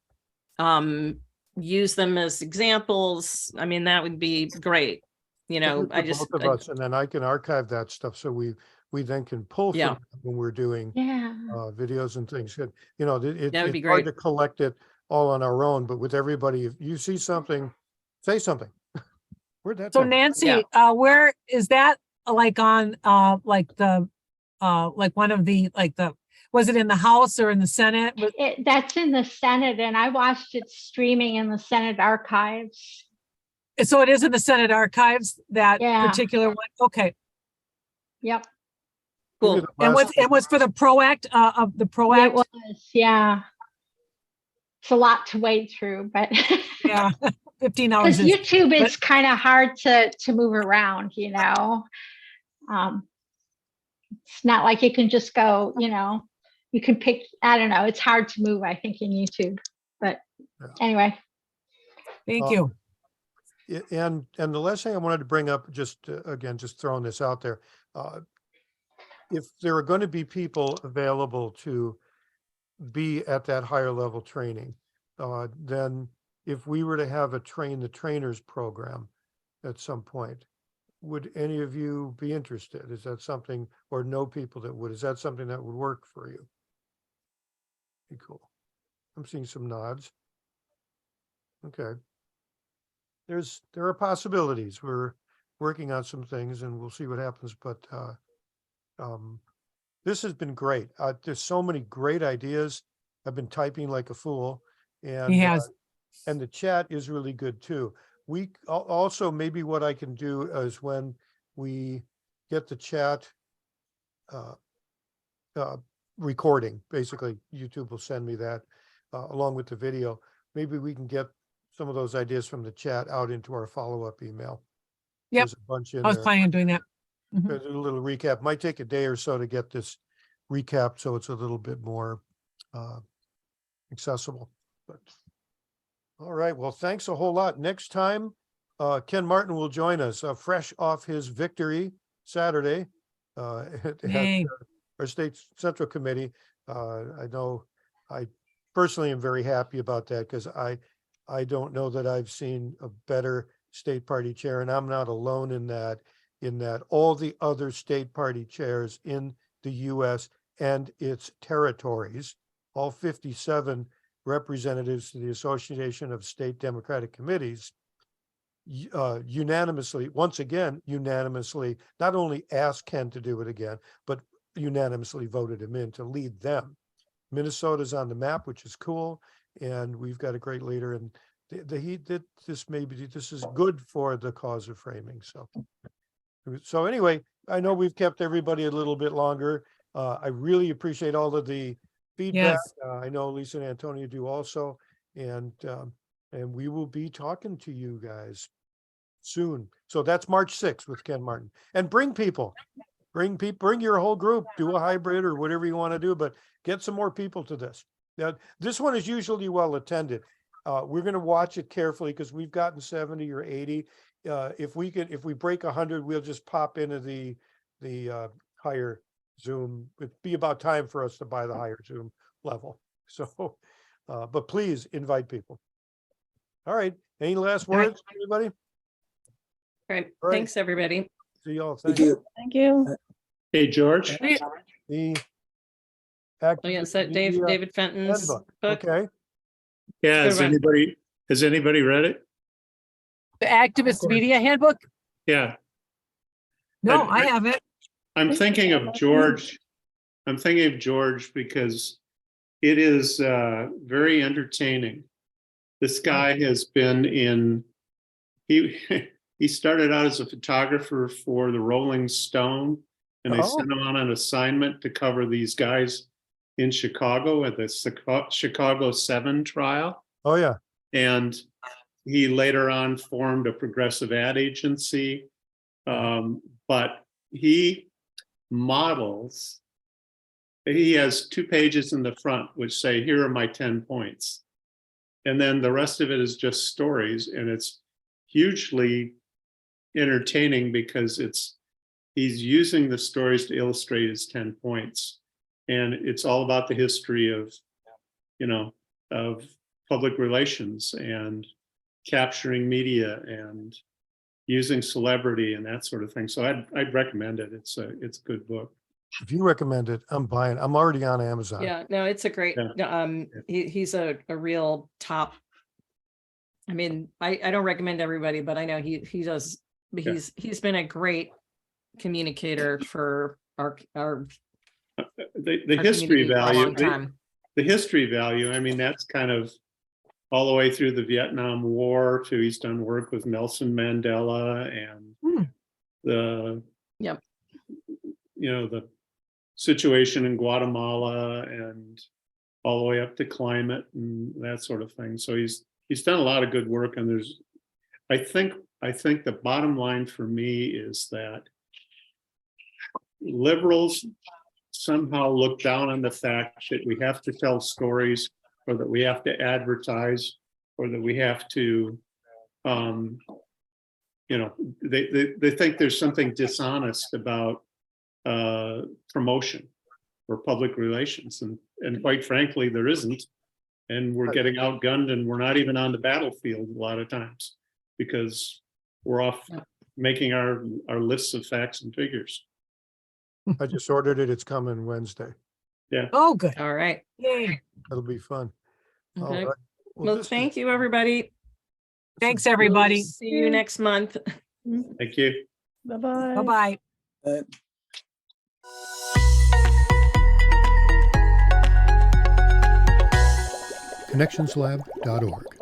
use them as examples. I mean, that would be great. You know, both of us, and then I can archive that stuff so we then can pull from it when we're doing videos and things. You know, that would be it's great. hard to collect it all on our own, but with everybody, if you see something, say something. Where'd that So come Nancy, where is that, like on like the like one of the, like the, was it in the House or in the Senate? That's in the Senate, and I watched it streaming in the Senate archives. So it is in the Senate archives, that particular one. Okay. Yep. Cool. And what's for the PRO-ACT of the PRO-ACT? It was, yeah. It's a lot to wade through, but yeah, 15 hours. Because YouTube is kind of hard to move around, you know. It's not like you can just go, you know, you can pick, I don't know, it's hard to move, I think, in YouTube. But anyway. Thank you. And the last thing I wanted to bring up, just again, just throwing this out there, if there are going to be people available to be at that higher level training, then if we were to have a train the trainers program at some point, would any of you be interested? Is that something, or know people that would? Is that something that would work for you? Be cool. I'm seeing some nods. Okay. There are possibilities. We're working on some things and we'll see what happens, but this has been great. There's so many great ideas. I've been typing like a fool, and He has. and the chat is really good too. Also, maybe what I can do is when we get the chat recording, basically YouTube will send me that along with the video. Maybe we can get some of those ideas from the chat out into our follow-up email. Yep. There's a bunch in I was there. planning on doing that. Mhm. There's a little recap. Might take a day or so to get this recap, so it's a little bit more accessible. But all right, well, thanks a whole lot. Next time, Ken Martin will join us, fresh off his victory Saturday at Yay. our state central committee. I know I personally am very happy about that, because I don't know that I've seen a better state party chair, and I'm not alone in that all the other state party chairs in the US and its territories, all 57 representatives to the Association of State Democratic Committees, unanimously, once again, not only asked Ken to do it again, but unanimously voted him in to lead them. Minnesota's on the map, which is cool, and we've got a great leader, and this is good for the cause of framing. So anyway, I know we've kept everybody a little bit longer. I really appreciate all of the feedback. Yes. I know Lisa and Antonia do also, and we will be talking to you guys soon. So that's March 6th with Ken Martin. And bring your whole group, do a hybrid or whatever you want to do, but get some more people to this. Now, this one is usually well attended. We're going to watch it carefully because we've gotten 70 or 80. If we break 100, we'll just pop into the higher Zoom. It'd be about time for us to buy the higher Zoom level. So, but please invite people. All right. Any last All right. words, anybody? Great. All right. Thanks, everybody. See y'all. Thank Thank you. you. Thank you. Hey, George. The Oh, yeah, is that Media David Fenton's Handbook. book? Okay. Yeah, Good one. has anybody read it? The Activist Media Handbook? Yeah. No, I- I haven't. I'm thinking of George. I'm thinking of George because it is very entertaining. This guy has been he started out as a photographer for the Rolling Stone, and they sent him on an assignment to cover these guys in Chicago at the Chicago 7 trial. Oh yeah. And he later on formed a progressive ad agency. But he models, he has 2 pages in the front which say, here are my 10 points. And then the rest of it is just stories. And it's hugely entertaining because he's using the stories to illustrate his 10 points. And it's all about the history of, of public relations and capturing media and using celebrity and that sort of thing. So I'd recommend it. It's a good book. If you recommend it, I'm buying. I'm already on Amazon. Yeah, no, it's a great, he's a real top. I mean, I don't recommend everybody, but I know he does, he's been a great communicator for our the our history community for a value, long time. the history value. I mean, that's kind of all the way through the Vietnam War to he's done work with Nelson Mandela and the situation in Guatemala and all the way up to climate and that sort of thing. So he's done a lot of good work. And I think the bottom line for me is that liberals somehow look down on the fact that we have to tell stories, or that we have to advertise, or that we have to, they think there's something dishonest about promotion or public relations. And quite frankly, there isn't. And we're getting outgunned and we're not even on the battlefield a lot of times because we're off making our lists of facts and figures. I just ordered it. It's coming Wednesday. Oh, good. All right. Yay. It'll be fun. All Okay. right. Well, thank you, everybody. Thanks, everybody. We'll see you next month. Thank you. Bye-bye. Bye-bye. connectionslab.org.